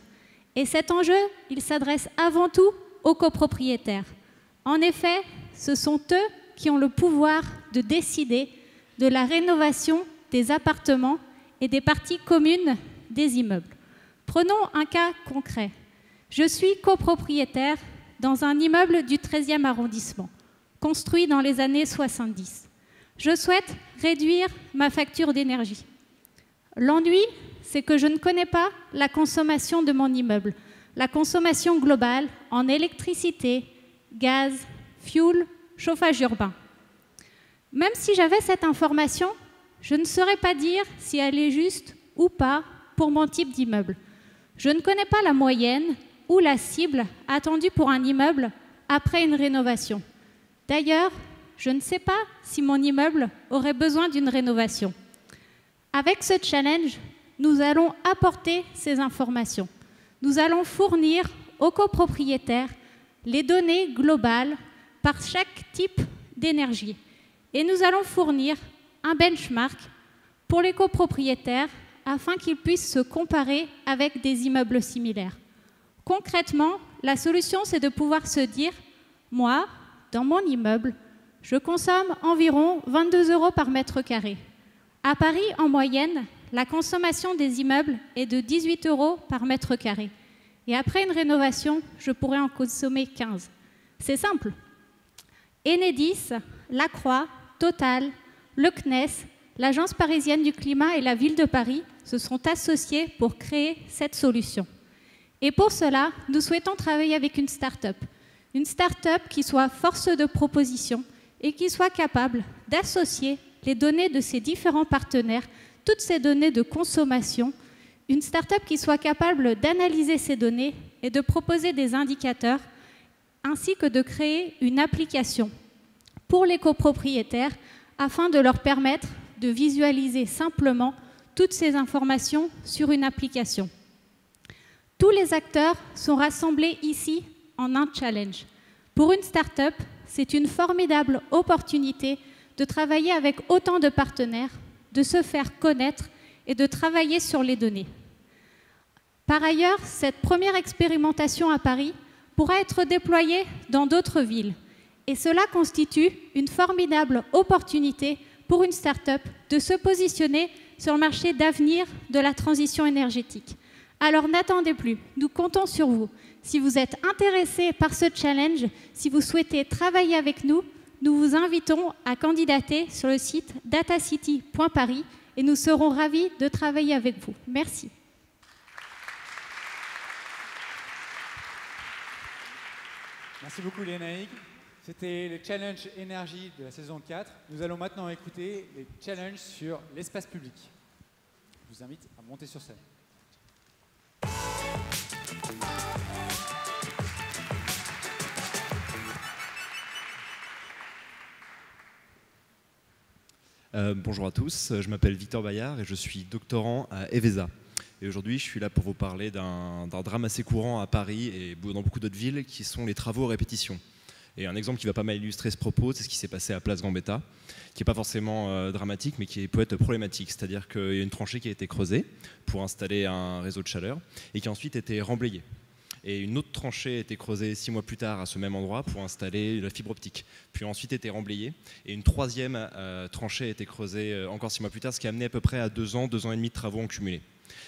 Et cet enjeu, il s'adresse avant tout aux copropriétaires. En effet, ce sont eux qui ont le pouvoir de décider de la rénovation des appartements et des parties communes des immeubles. Prenons un cas concret. Je suis copropriétaire dans un immeuble du 13e arrondissement, construit dans les années 70. Je souhaite réduire ma facture d'énergie. L'ennui, c'est que je ne connais pas la consommation de mon immeuble, la consommation globale en électricité, gaz, fioul, chauffage urbain. Même si j'avais cette information, je ne saurais pas dire si elle est juste ou pas pour mon type d'immeuble. Je ne connais pas la moyenne ou la cible attendue pour un immeuble après une rénovation. D'ailleurs, je ne sais pas si mon immeuble aurait besoin d'une rénovation. Avec ce challenge, nous allons apporter ces informations. Nous allons fournir aux copropriétaires les données globales par chaque type d'énergie. Et nous allons fournir un benchmark pour les copropriétaires afin qu'ils puissent se comparer avec des immeubles similaires. Concrètement, la solution, c'est de pouvoir se dire, moi, dans mon immeuble, je consomme environ 22 € par mètre carré. À Paris, en moyenne, la consommation des immeubles est de 18 € par mètre carré. Et après une rénovation, je pourrais en consommer 15. C'est simple. Enedis, La Croix, Total, le CNES, l'Agence parisienne du climat et la ville de Paris se sont associés pour créer cette solution. Et pour cela, nous souhaitons travailler avec une start-up. Une start-up qui soit force de proposition et qui soit capable d'associer les données de ses différents partenaires, toutes ces données de consommation, une start-up qui soit capable d'analyser ces données et de proposer des indicateurs, ainsi que de créer une application pour les copropriétaires afin de leur permettre de visualiser simplement toutes ces informations sur une application. Tous les acteurs sont rassemblés ici en un challenge. Pour une start-up, c'est une formidable opportunité de travailler avec autant de partenaires, de se faire connaître et de travailler sur les données. Par ailleurs, cette première expérimentation à Paris pourra être déployée dans d'autres villes. Et cela constitue une formidable opportunité pour une start-up de se positionner sur le marché d'avenir de la transition énergétique. Alors n'attendez plus, nous comptons sur vous. Si vous êtes intéressé par ce challenge, si vous souhaitez travailler avec nous, nous vous invitons à candidater sur le site datacity.paris et nous serons ravis de travailler avec vous. Merci. Merci beaucoup Lénaïque. C'était le challenge énergie de la saison 4. Nous allons maintenant écouter les challenges sur l'espace public. Je vous invite à monter sur scène. Bonjour à tous, je m'appelle Victor Bayard et je suis doctorant à EVESA. Et aujourd'hui, je suis là pour vous parler d'un drame assez courant à Paris et dans beaucoup d'autres villes qui sont les travaux à répétition. Et un exemple qui va pas mal illustrer ce propos, c'est ce qui s'est passé à Place Gambetta, qui n'est pas forcément dramatique, mais qui peut être problématique. C'est-à-dire qu'il y a une tranchée qui a été creusée pour installer un réseau de chaleur et qui a ensuite été remblayée. Et une autre tranchée a été creusée 6 mois plus tard à ce même endroit pour installer la fibre optique. Puis ensuite été remblayée. Et une troisième tranchée a été creusée encore 6 mois plus tard, ce qui a amené à peu près à 2 ans, 2 ans et demi de travaux en cumulé.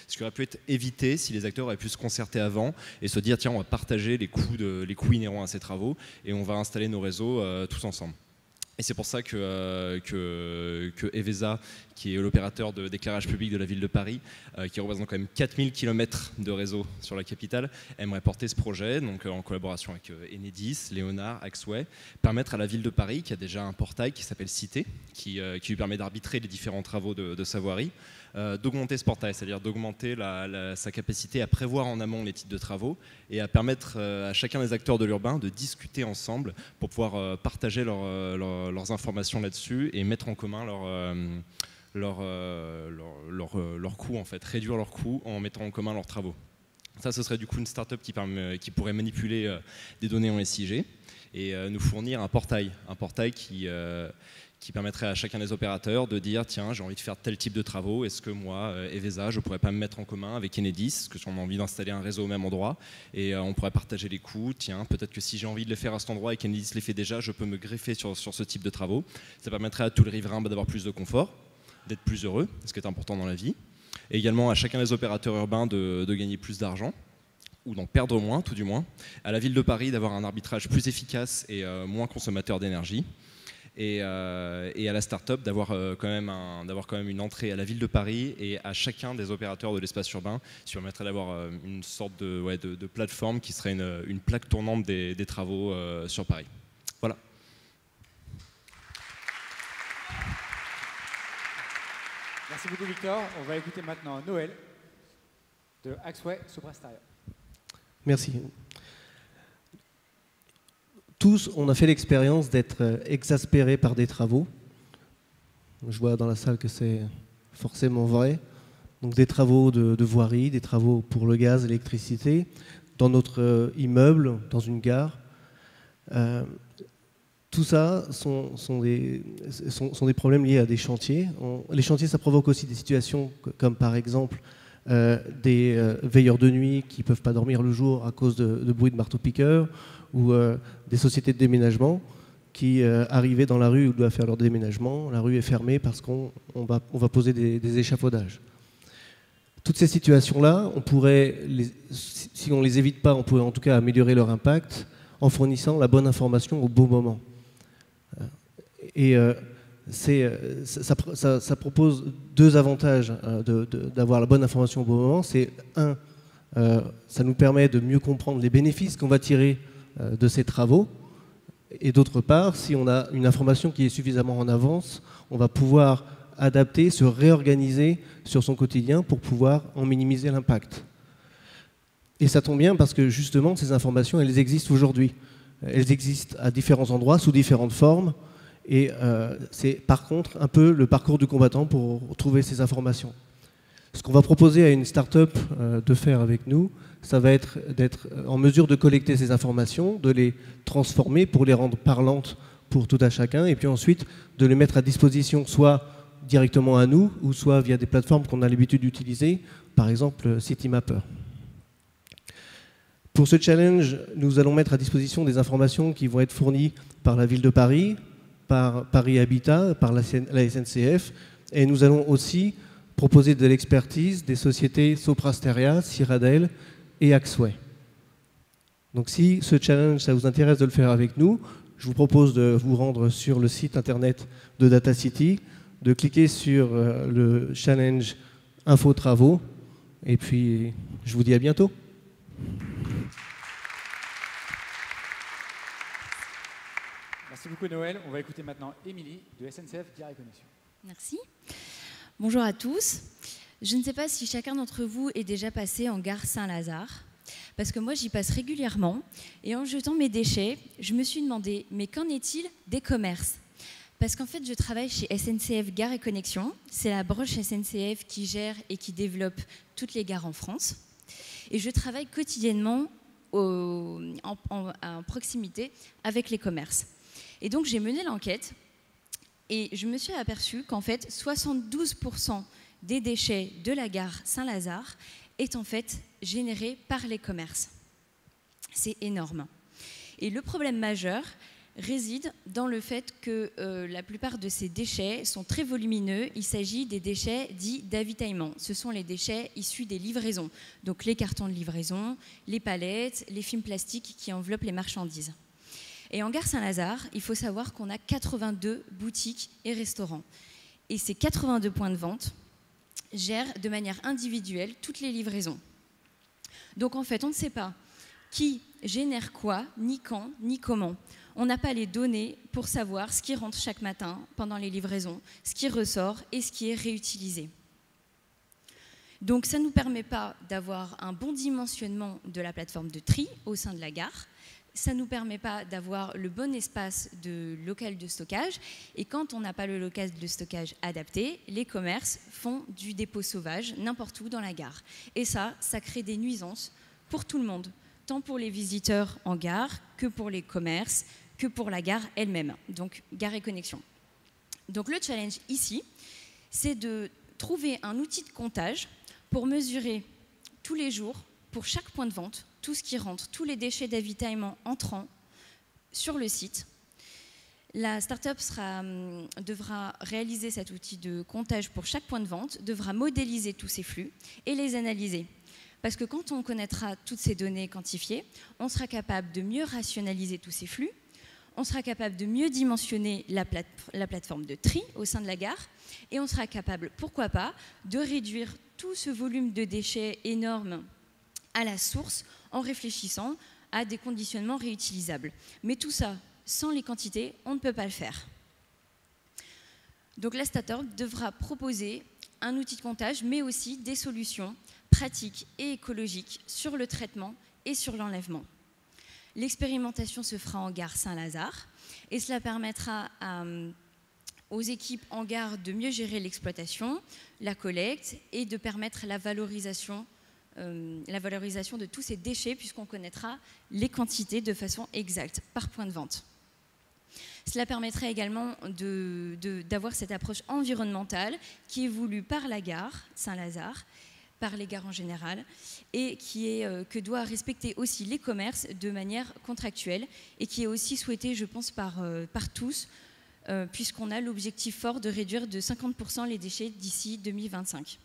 Ce qui aurait pu être évité si les acteurs avaient pu se concerter avant et se dire tiens, on va partager les coûts inhérents à ces travaux et on va installer nos réseaux tous ensemble. Et c'est pour ça que Evesa, qui est l'opérateur d'éclairage public de la ville de Paris, qui représente quand même 4000 km de réseau sur la capitale, aimerait porter ce projet, donc en collaboration avec Enedis, Léonard, Axway, permettre à la ville de Paris, qui a déjà un portail qui s'appelle Cité, qui lui permet d'arbitrer les différents travaux de sa voirie, d'augmenter ce portail, c'est-à-dire d'augmenter sa capacité à prévoir en amont les types de travaux et à permettre à chacun des acteurs de l'urbain de discuter ensemble pour pouvoir partager leurs informations là-dessus et mettre en commun leurs coûts, en fait, réduire leurs coûts en mettant en commun leurs travaux. Ça, ce serait du coup une start-up qui pourrait manipuler des données en SIG et nous fournir un portail qui permettrait à chacun des opérateurs de dire tiens, j'ai envie de faire tel type de travaux, est-ce que moi, Evesa, je ne pourrais pas me mettre en commun avec Enedis, parce que si on a envie d'installer un réseau au même endroit, et on pourrait partager les coûts, tiens, peut-être que si j'ai envie de les faire à cet endroit et qu'Enedis les fait déjà, je peux me greffer sur ce type de travaux. Ça permettrait à tous les riverains d'avoir plus de confort, d'être plus heureux, ce qui est important dans la vie, et également à chacun des opérateurs urbains de gagner plus d'argent, ou d'en perdre moins, tout du moins, à la ville de Paris d'avoir un arbitrage plus efficace et moins consommateur d'énergie, et à la start-up d'avoir quand même une entrée à la ville de Paris et à chacun des opérateurs de l'espace urbain, ce qui permettrait d'avoir une sorte de plateforme qui serait une plaque tournante des travaux sur Paris. Voilà. Merci beaucoup Victor. On va écouter maintenant Noël de Axway Soprasteria. Merci. Tous, on a fait l'expérience d'être exaspérés par des travaux. Je vois dans la salle que c'est forcément vrai. Donc des travaux de voirie, des travaux pour le gaz, l'électricité, dans notre immeuble, dans une gare. Tout ça sont des problèmes liés à des chantiers. Les chantiers, ça provoque aussi des situations comme par exemple des veilleurs de nuit qui ne peuvent pas dormir le jour à cause de bruit de marteau-piqueur, ou des sociétés de déménagement qui arrivaient dans la rue où ils doivent faire leur déménagement. La rue est fermée parce qu'on va poser des échafaudages. Toutes ces situations-là, si on ne les évite pas, on pourrait en tout cas améliorer leur impact en fournissant la bonne information au bon moment. Et ça propose deux avantages d'avoir la bonne information au bon moment. C'est un, ça nous permet de mieux comprendre les bénéfices qu'on va tirer de ces travaux. Et d'autre part, si on a une information qui est suffisamment en avance, on va pouvoir adapter, se réorganiser sur son quotidien pour pouvoir en minimiser l'impact. Et ça tombe bien parce que justement, ces informations, elles existent aujourd'hui. Elles existent à différents endroits, sous différentes formes. Et c'est par contre un peu le parcours du combattant pour trouver ces informations. Ce qu'on va proposer à une start-up de faire avec nous, ça va être d'être en mesure de collecter ces informations, de les transformer pour les rendre parlantes pour tout à chacun, et puis ensuite de les mettre à disposition soit directement à nous, ou soit via des plateformes qu'on a l'habitude d'utiliser, par exemple Citymapper. Pour ce challenge, nous allons mettre à disposition des informations qui vont être fournies par la ville de Paris, par Paris Habitat, par la SNCF, et nous allons aussi proposer de l'expertise des sociétés Soprasteria, Cyradail et Axway. Donc si ce challenge, ça vous intéresse de le faire avec nous, je vous propose de vous rendre sur le site internet de DataCity, de cliquer sur le challenge Info Travaux, et puis je vous dis à bientôt. Merci beaucoup Noël. On va écouter maintenant Émilie de SNCF Gare et Connexion. Merci. Bonjour à tous. Je ne sais pas si chacun d'entre vous est déjà passé en gare Saint-Lazare, parce que moi j'y passe régulièrement, et en jetant mes déchets, je me suis demandé, mais qu'en est-il des commerces? Parce qu'en fait je travaille chez SNCF Gare et Connexion, c'est la branche SNCF qui gère et qui développe toutes les gares en France, et je travaille quotidiennement en proximité avec les commerces. Et donc j'ai mené l'enquête, et je me suis aperçue qu'en fait 72% des déchets de la gare Saint-Lazare est en fait générés par les commerces. C'est énorme. Et le problème majeur réside dans le fait que la plupart de ces déchets sont très volumineux. Il s'agit des déchets dits d'avitaillement. Ce sont les déchets issus des livraisons, donc les cartons de livraison, les palettes, les films plastiques qui enveloppent les marchandises. Et en gare Saint-Lazare, il faut savoir qu'on a 82 boutiques et restaurants. Et ces 82 points de vente gèrent de manière individuelle toutes les livraisons. Donc en fait, on ne sait pas qui génère quoi, ni quand, ni comment. On n'a pas les données pour savoir ce qui rentre chaque matin pendant les livraisons, ce qui ressort et ce qui est réutilisé. Donc ça ne nous permet pas d'avoir un bon dimensionnement de la plateforme de tri au sein de la gare. Ça ne nous permet pas d'avoir le bon espace de local de stockage. Et quand on n'a pas le local de stockage adapté, les commerces font du dépôt sauvage n'importe où dans la gare. Et ça crée des nuisances pour tout le monde, tant pour les visiteurs en gare que pour les commerces, que pour la gare elle-même, donc Gare et Connexion. Donc le challenge ici, c'est de trouver un outil de comptage pour mesurer tous les jours, pour chaque point de vente, tout ce qui rentre, tous les déchets d'avitaillement entrant sur le site. La start-up devra réaliser cet outil de comptage pour chaque point de vente, devra modéliser tous ces flux et les analyser. Parce que quand on connaîtra toutes ces données quantifiées, on sera capable de mieux rationaliser tous ces flux, on sera capable de mieux dimensionner la plateforme de tri au sein de la gare et on sera capable, pourquoi pas, de réduire tout ce volume de déchets énorme à la source en réfléchissant à des conditionnements réutilisables. Mais tout ça, sans les quantités, on ne peut pas le faire. Donc la start-up devra proposer un outil de comptage, mais aussi des solutions pratiques et écologiques sur le traitement et sur l'enlèvement. L'expérimentation se fera en gare Saint-Lazare et cela permettra aux équipes en gare de mieux gérer l'exploitation, la collecte et de permettre la valorisation de tous ces déchets puisqu'on connaîtra les quantités de façon exacte par point de vente. Cela permettrait également d'avoir cette approche environnementale qui est voulue par la gare Saint-Lazare, par les gares en général, et que doit respecter aussi les commerces de manière contractuelle et qui est aussi souhaitée, je pense, par tous, puisqu'on a l'objectif fort de réduire de 50% les déchets d'ici 2025.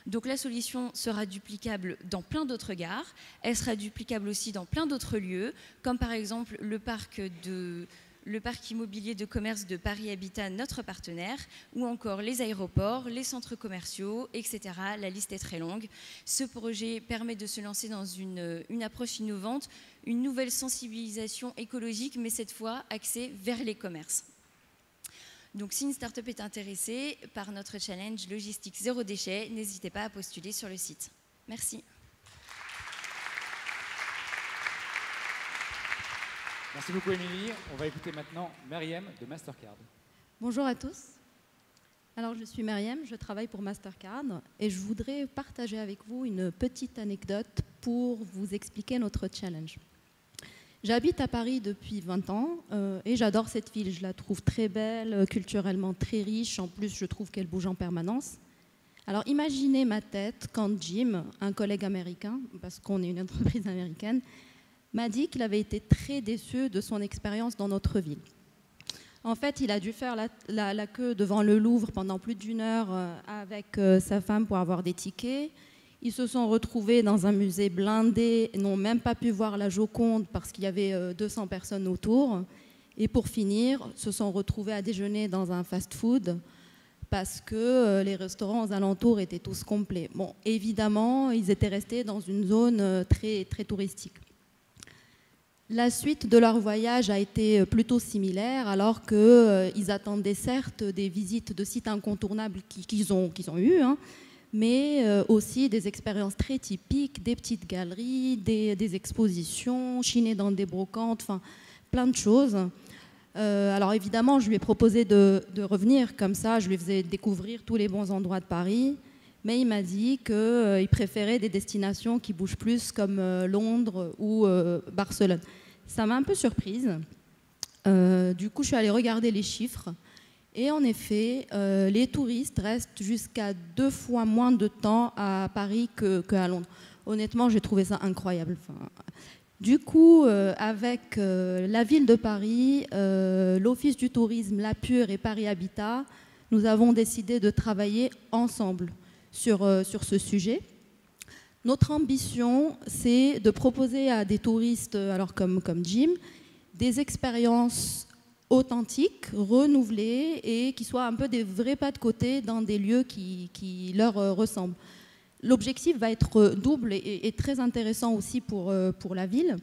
Donc la solution sera duplicable dans plein d'autres gares, elle sera duplicable aussi dans plein d'autres lieux, comme par exemple le parc immobilier de commerce de Paris Habitat, notre partenaire, ou encore les aéroports, les centres commerciaux, etc. La liste est très longue. Ce projet permet de se lancer dans une approche innovante, une nouvelle sensibilisation écologique, mais cette fois axée vers les commerces. Donc si une start-up est intéressée par notre challenge logistique zéro déchet, n'hésitez pas à postuler sur le site. Merci. Merci beaucoup Émilie. On va écouter maintenant Myriam de Mastercard. Bonjour à tous. Alors je suis Myriam, je travaille pour Mastercard et je voudrais partager avec vous une petite anecdote pour vous expliquer notre challenge. J'habite à Paris depuis 20 ans et j'adore cette ville. Je la trouve très belle, culturellement très riche. En plus, je trouve qu'elle bouge en permanence. Alors imaginez ma tête quand Jim, un collègue américain, parce qu'on est une entreprise américaine, m'a dit qu'il avait été très déçu de son expérience dans notre ville. En fait, il a dû faire la queue devant le Louvre pendant plus d'1 heure avec sa femme pour avoir des tickets. Ils se sont retrouvés dans un musée blindé et n'ont même pas pu voir la Joconde parce qu'il y avait 200 personnes autour. Et pour finir, se sont retrouvés à déjeuner dans un fast-food parce que les restaurants aux alentours étaient tous complets. Bon, évidemment, ils étaient restés dans une zone très, très touristique. La suite de leur voyage a été plutôt similaire, alors qu'ils attendaient certes des visites de sites incontournables qu'ils ont eues, hein, mais aussi des expériences très typiques, des petites galeries, des expositions, chiner dans des brocantes, enfin plein de choses. Alors évidemment, je lui ai proposé de revenir comme ça, je lui faisais découvrir tous les bons endroits de Paris, mais il m'a dit qu'il préférait des destinations qui bougent plus comme Londres ou Barcelone. Ça m'a un peu surprise. Du coup, je suis allée regarder les chiffres. Et en effet, les touristes restent jusqu'à 2 fois moins de temps à Paris qu'à Londres. Honnêtement, j'ai trouvé ça incroyable. Enfin, Du coup, avec la ville de Paris, l'Office du tourisme, La Pure et Paris Habitat, nous avons décidé de travailler ensemble sur ce sujet. Notre ambition, c'est de proposer à des touristes, alors comme Jim, des expériences authentiques, renouvelées et qui soient un peu des vrais pas de côté dans des lieux qui leur ressemblent. L'objectif va être double et très intéressant aussi pour la ville.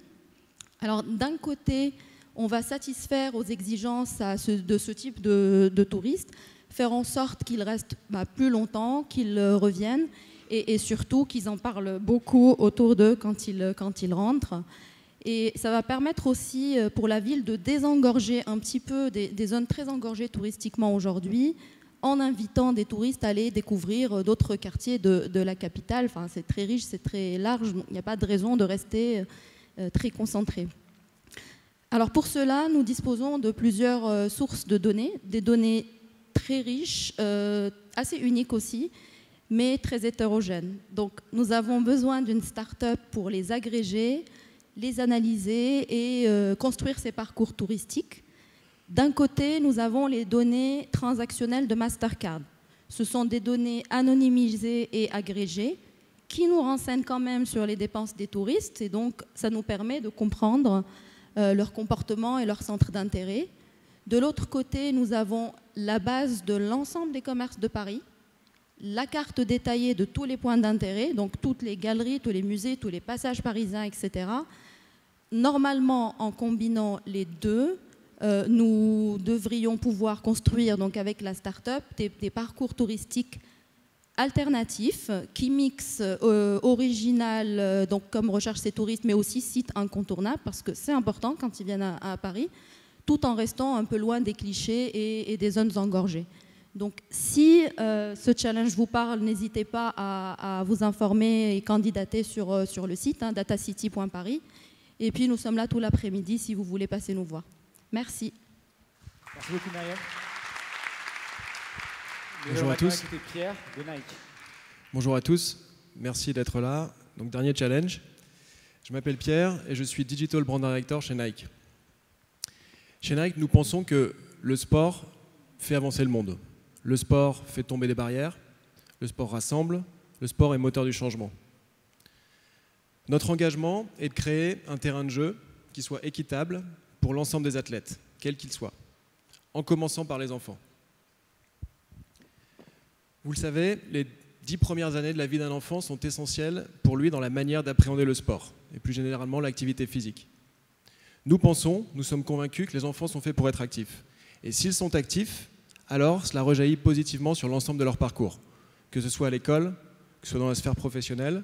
Alors d'un côté, on va satisfaire aux exigences de ce type de touristes, faire en sorte qu'ils restent plus longtemps, qu'ils reviennent et surtout qu'ils en parlent beaucoup autour d'eux quand ils rentrent. Et ça va permettre aussi pour la ville de désengorger un petit peu des zones très engorgées touristiquement aujourd'hui, en invitant des touristes à aller découvrir d'autres quartiers de la capitale. Enfin, c'est très riche, c'est très large, il n'y a pas de raison de rester très concentré. Alors pour cela, nous disposons de plusieurs sources de données, des données très riches, assez uniques aussi, mais très hétérogènes. Donc nous avons besoin d'une start-up pour les agréger, les analyser et construire ces parcours touristiques. D'un côté, nous avons les données transactionnelles de Mastercard. Ce sont des données anonymisées et agrégées qui nous renseignent quand même sur les dépenses des touristes et donc ça nous permet de comprendre leur comportement et leur centre d'intérêt. De l'autre côté, nous avons la base de l'ensemble des commerces de Paris, la carte détaillée de tous les points d'intérêt, donc toutes les galeries, tous les musées, tous les passages parisiens, etc. Normalement, en combinant les deux, nous devrions pouvoir construire donc avec la start-up des parcours touristiques alternatifs qui mixent original, donc comme recherche ces touristes, mais aussi sites incontournables parce que c'est important quand ils viennent à Paris, tout en restant un peu loin des clichés et des zones engorgées. Donc si ce challenge vous parle, n'hésitez pas à vous informer et candidater sur le site datacity.paris. Et puis nous sommes là tout l'après-midi si vous voulez passer nous voir. Merci. Merci beaucoup Myriam. Bonjour à tous. Pierre de Nike. Bonjour à tous, merci d'être là. Donc dernier challenge. Je m'appelle Pierre et je suis Digital Brand Director chez Nike. Chez Nike, nous pensons que le sport fait avancer le monde. Le sport fait tomber des barrières, le sport rassemble, le sport est moteur du changement. Notre engagement est de créer un terrain de jeu qui soit équitable pour l'ensemble des athlètes, quels qu'ils soient, en commençant par les enfants. Vous le savez, les 10 premières années de la vie d'un enfant sont essentielles pour lui dans la manière d'appréhender le sport, et plus généralement l'activité physique. Nous sommes convaincus que les enfants sont faits pour être actifs. Et s'ils sont actifs, alors cela rejaillit positivement sur l'ensemble de leur parcours, que ce soit à l'école, que ce soit dans la sphère professionnelle,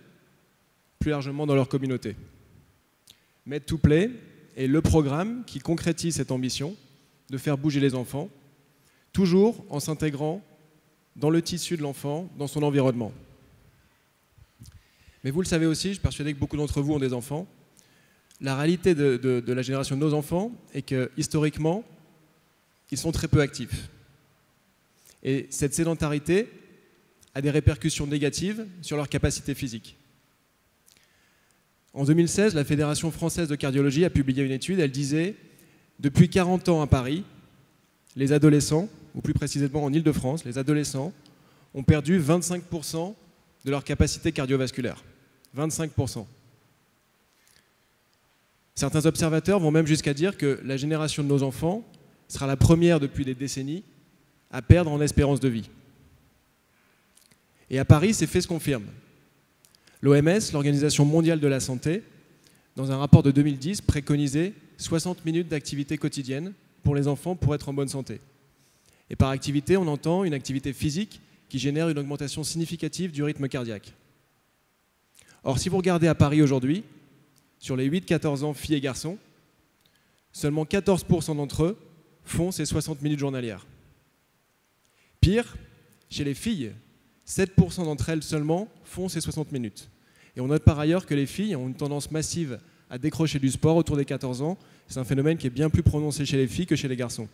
plus largement dans leur communauté. Made to Play est le programme qui concrétise cette ambition de faire bouger les enfants, toujours en s'intégrant dans le tissu de l'enfant, dans son environnement. Mais vous le savez aussi, je suis persuadé que beaucoup d'entre vous ont des enfants, la réalité de la génération de nos enfants est que, historiquement, ils sont très peu actifs. Et cette sédentarité a des répercussions négatives sur leur capacité physique. En 2016, la Fédération française de cardiologie a publié une étude, elle disait « Depuis 40 ans à Paris, les adolescents, ou plus précisément en Île-de-France, les adolescents ont perdu 25% de leur capacité cardiovasculaire. 25%. Certains observateurs vont même jusqu'à dire que la génération de nos enfants sera la première depuis des décennies à perdre en espérance de vie. Et à Paris, ces faits se confirment. L'OMS, l'Organisation mondiale de la santé, dans un rapport de 2010, préconisait 60 minutes d'activité quotidienne pour les enfants pour être en bonne santé. Et par activité, on entend une activité physique qui génère une augmentation significative du rythme cardiaque. Or, si vous regardez à Paris aujourd'hui, sur les 8-14 ans, filles et garçons, seulement 14% d'entre eux font ces 60 minutes journalières. Pire, chez les filles, 7% d'entre elles seulement font ces 60 minutes. Et on note par ailleurs que les filles ont une tendance massive à décrocher du sport autour des 14 ans. C'est un phénomène qui est bien plus prononcé chez les filles que chez les garçons.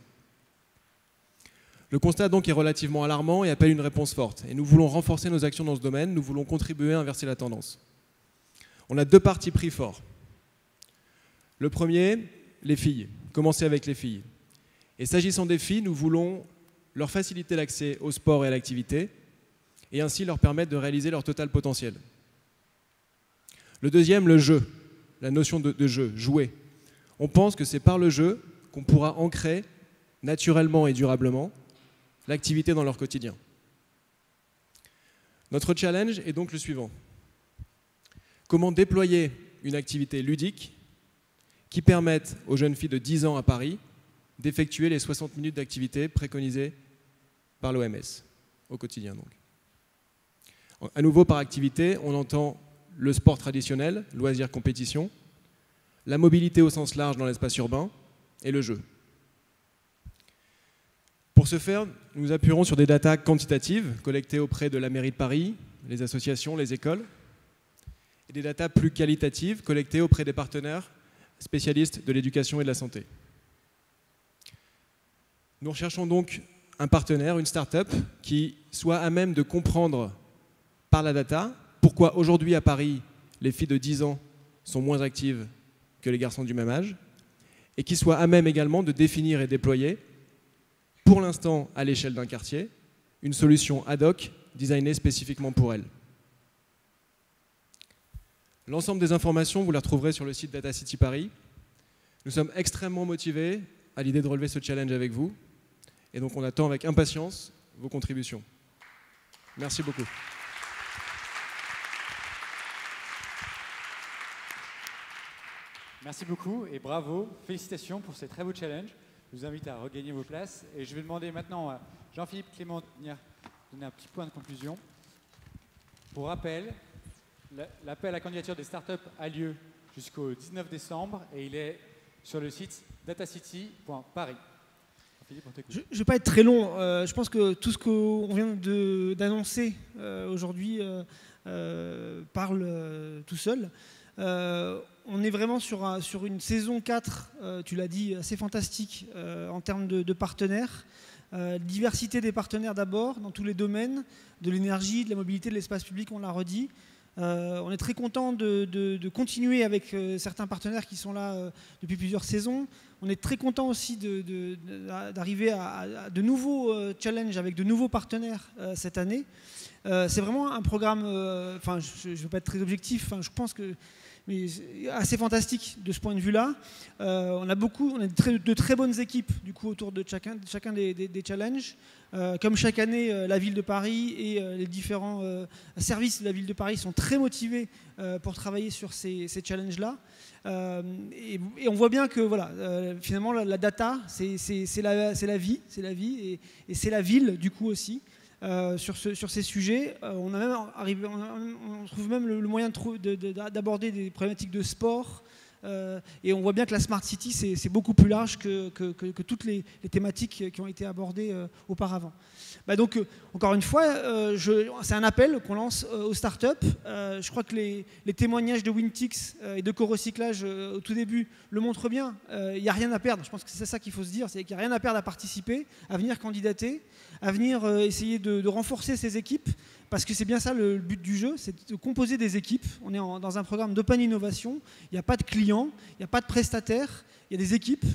Le constat donc est relativement alarmant et appelle une réponse forte. Et nous voulons renforcer nos actions dans ce domaine, nous voulons contribuer à inverser la tendance. On a deux partis pris forts. Le premier, les filles. Commencer avec les filles. Et s'agissant des filles, nous voulons leur faciliter l'accès au sport et à l'activité et ainsi leur permettre de réaliser leur total potentiel. Le deuxième, le jeu, la notion de jeu, jouer. On pense que c'est par le jeu qu'on pourra ancrer naturellement et durablement l'activité dans leur quotidien. Notre challenge est donc le suivant. Comment déployer une activité ludique qui permette aux jeunes filles de 10 ans à Paris d'effectuer les 60 minutes d'activité préconisées par l'OMS au quotidien donc. À nouveau, par activité, on entend le sport traditionnel, loisirs, compétition, la mobilité au sens large dans l'espace urbain et le jeu. Pour ce faire, nous nous appuierons sur des datas quantitatives collectées auprès de la mairie de Paris, les associations, les écoles, et des datas plus qualitatives collectées auprès des partenaires spécialistes de l'éducation et de la santé. Nous recherchons donc un partenaire, une start-up, qui soit à même de comprendre par la data pourquoi aujourd'hui à Paris, les filles de 10 ans sont moins actives que les garçons du même âge, et qui soit à même également de définir et déployer, pour l'instant à l'échelle d'un quartier, une solution ad hoc designée spécifiquement pour elles. L'ensemble des informations, vous les retrouverez sur le site Data City Paris. Nous sommes extrêmement motivés à l'idée de relever ce challenge avec vous, et donc on attend avec impatience vos contributions. Merci beaucoup. Merci beaucoup et bravo, félicitations pour ces très beaux challenges. Je vous invite à regagner vos places et je vais demander maintenant à Jean-Philippe Clément de venir donner un petit point de conclusion. Pour rappel, l'appel à la candidature des startups a lieu jusqu'au 19 décembre et il est sur le site datacity.paris. Je ne vais pas être très long. Je pense que tout ce qu'on vient d'annoncer aujourd'hui parle tout seul. On est vraiment sur une saison 4, tu l'as dit, assez fantastique en termes de partenaires. Diversité des partenaires d'abord, dans tous les domaines, de l'énergie, de la mobilité, de l'espace public, on l'a redit. On est très content de continuer avec certains partenaires qui sont là depuis plusieurs saisons. On est très content aussi d'arriver à de nouveaux challenges avec de nouveaux partenaires cette année. C'est vraiment un programme, je ne veux pas être très objectif, je pense que mais assez fantastique de ce point de vue-là. On a de très bonnes équipes du coup, autour de chacun des challenges. Comme chaque année, la ville de Paris et les différents services de la ville de Paris sont très motivés pour travailler sur ces challenges-là. Et on voit bien que voilà, finalement la data, c'est la vie et c'est la ville du coup aussi. Sur ces sujets, on trouve même le moyen d'aborder des problématiques de sport et on voit bien que la Smart City c'est beaucoup plus large que toutes les thématiques qui ont été abordées auparavant. Donc encore une fois, c'est un appel qu'on lance aux startups. Je crois que les témoignages de Wintix et de co-recyclage au tout début le montrent bien. Il n'y a rien à perdre. Je pense que c'est ça qu'il faut se dire, c'est qu'il n'y a rien à perdre à participer, à venir candidater, à venir essayer de renforcer ces équipes, parce que c'est bien ça le but du jeu, c'est de composer des équipes. On est dans un programme d'open innovation, il n'y a pas de clients, il n'y a pas de prestataires, il y a des équipes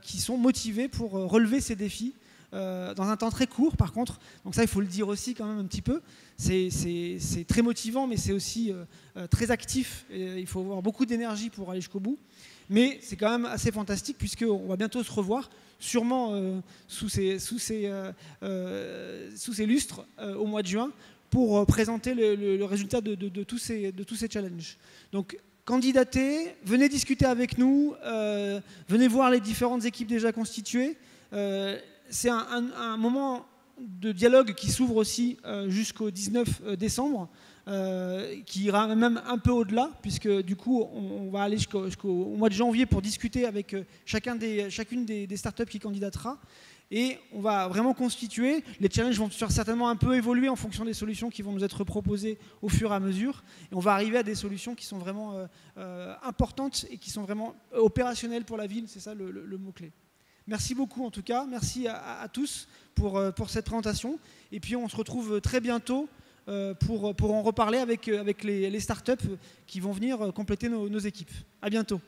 qui sont motivées pour relever ces défis dans un temps très court par contre. Donc ça, il faut le dire aussi quand même un petit peu. C'est très motivant, mais c'est aussi très actif. Et il faut avoir beaucoup d'énergie pour aller jusqu'au bout. Mais c'est quand même assez fantastique puisqu'on va bientôt se revoir, sûrement sous ces lustres au mois de juin, pour présenter le résultat de tous ces challenges. Donc, candidatez, venez discuter avec nous, venez voir les différentes équipes déjà constituées. C'est un moment de dialogue qui s'ouvre aussi jusqu'au 19 décembre, qui ira même un peu au-delà, puisque du coup, on va aller jusqu'au mois de janvier pour discuter avec chacune des startups qui candidatera. Et on va vraiment constituer. Les challenges vont certainement un peu évoluer en fonction des solutions qui vont nous être proposées au fur et à mesure. Et on va arriver à des solutions qui sont vraiment importantes et qui sont vraiment opérationnelles pour la ville. C'est ça le mot-clé. Merci beaucoup en tout cas. Merci à tous pour cette présentation. Et puis on se retrouve très bientôt pour en reparler avec les startups qui vont venir compléter nos équipes. À bientôt.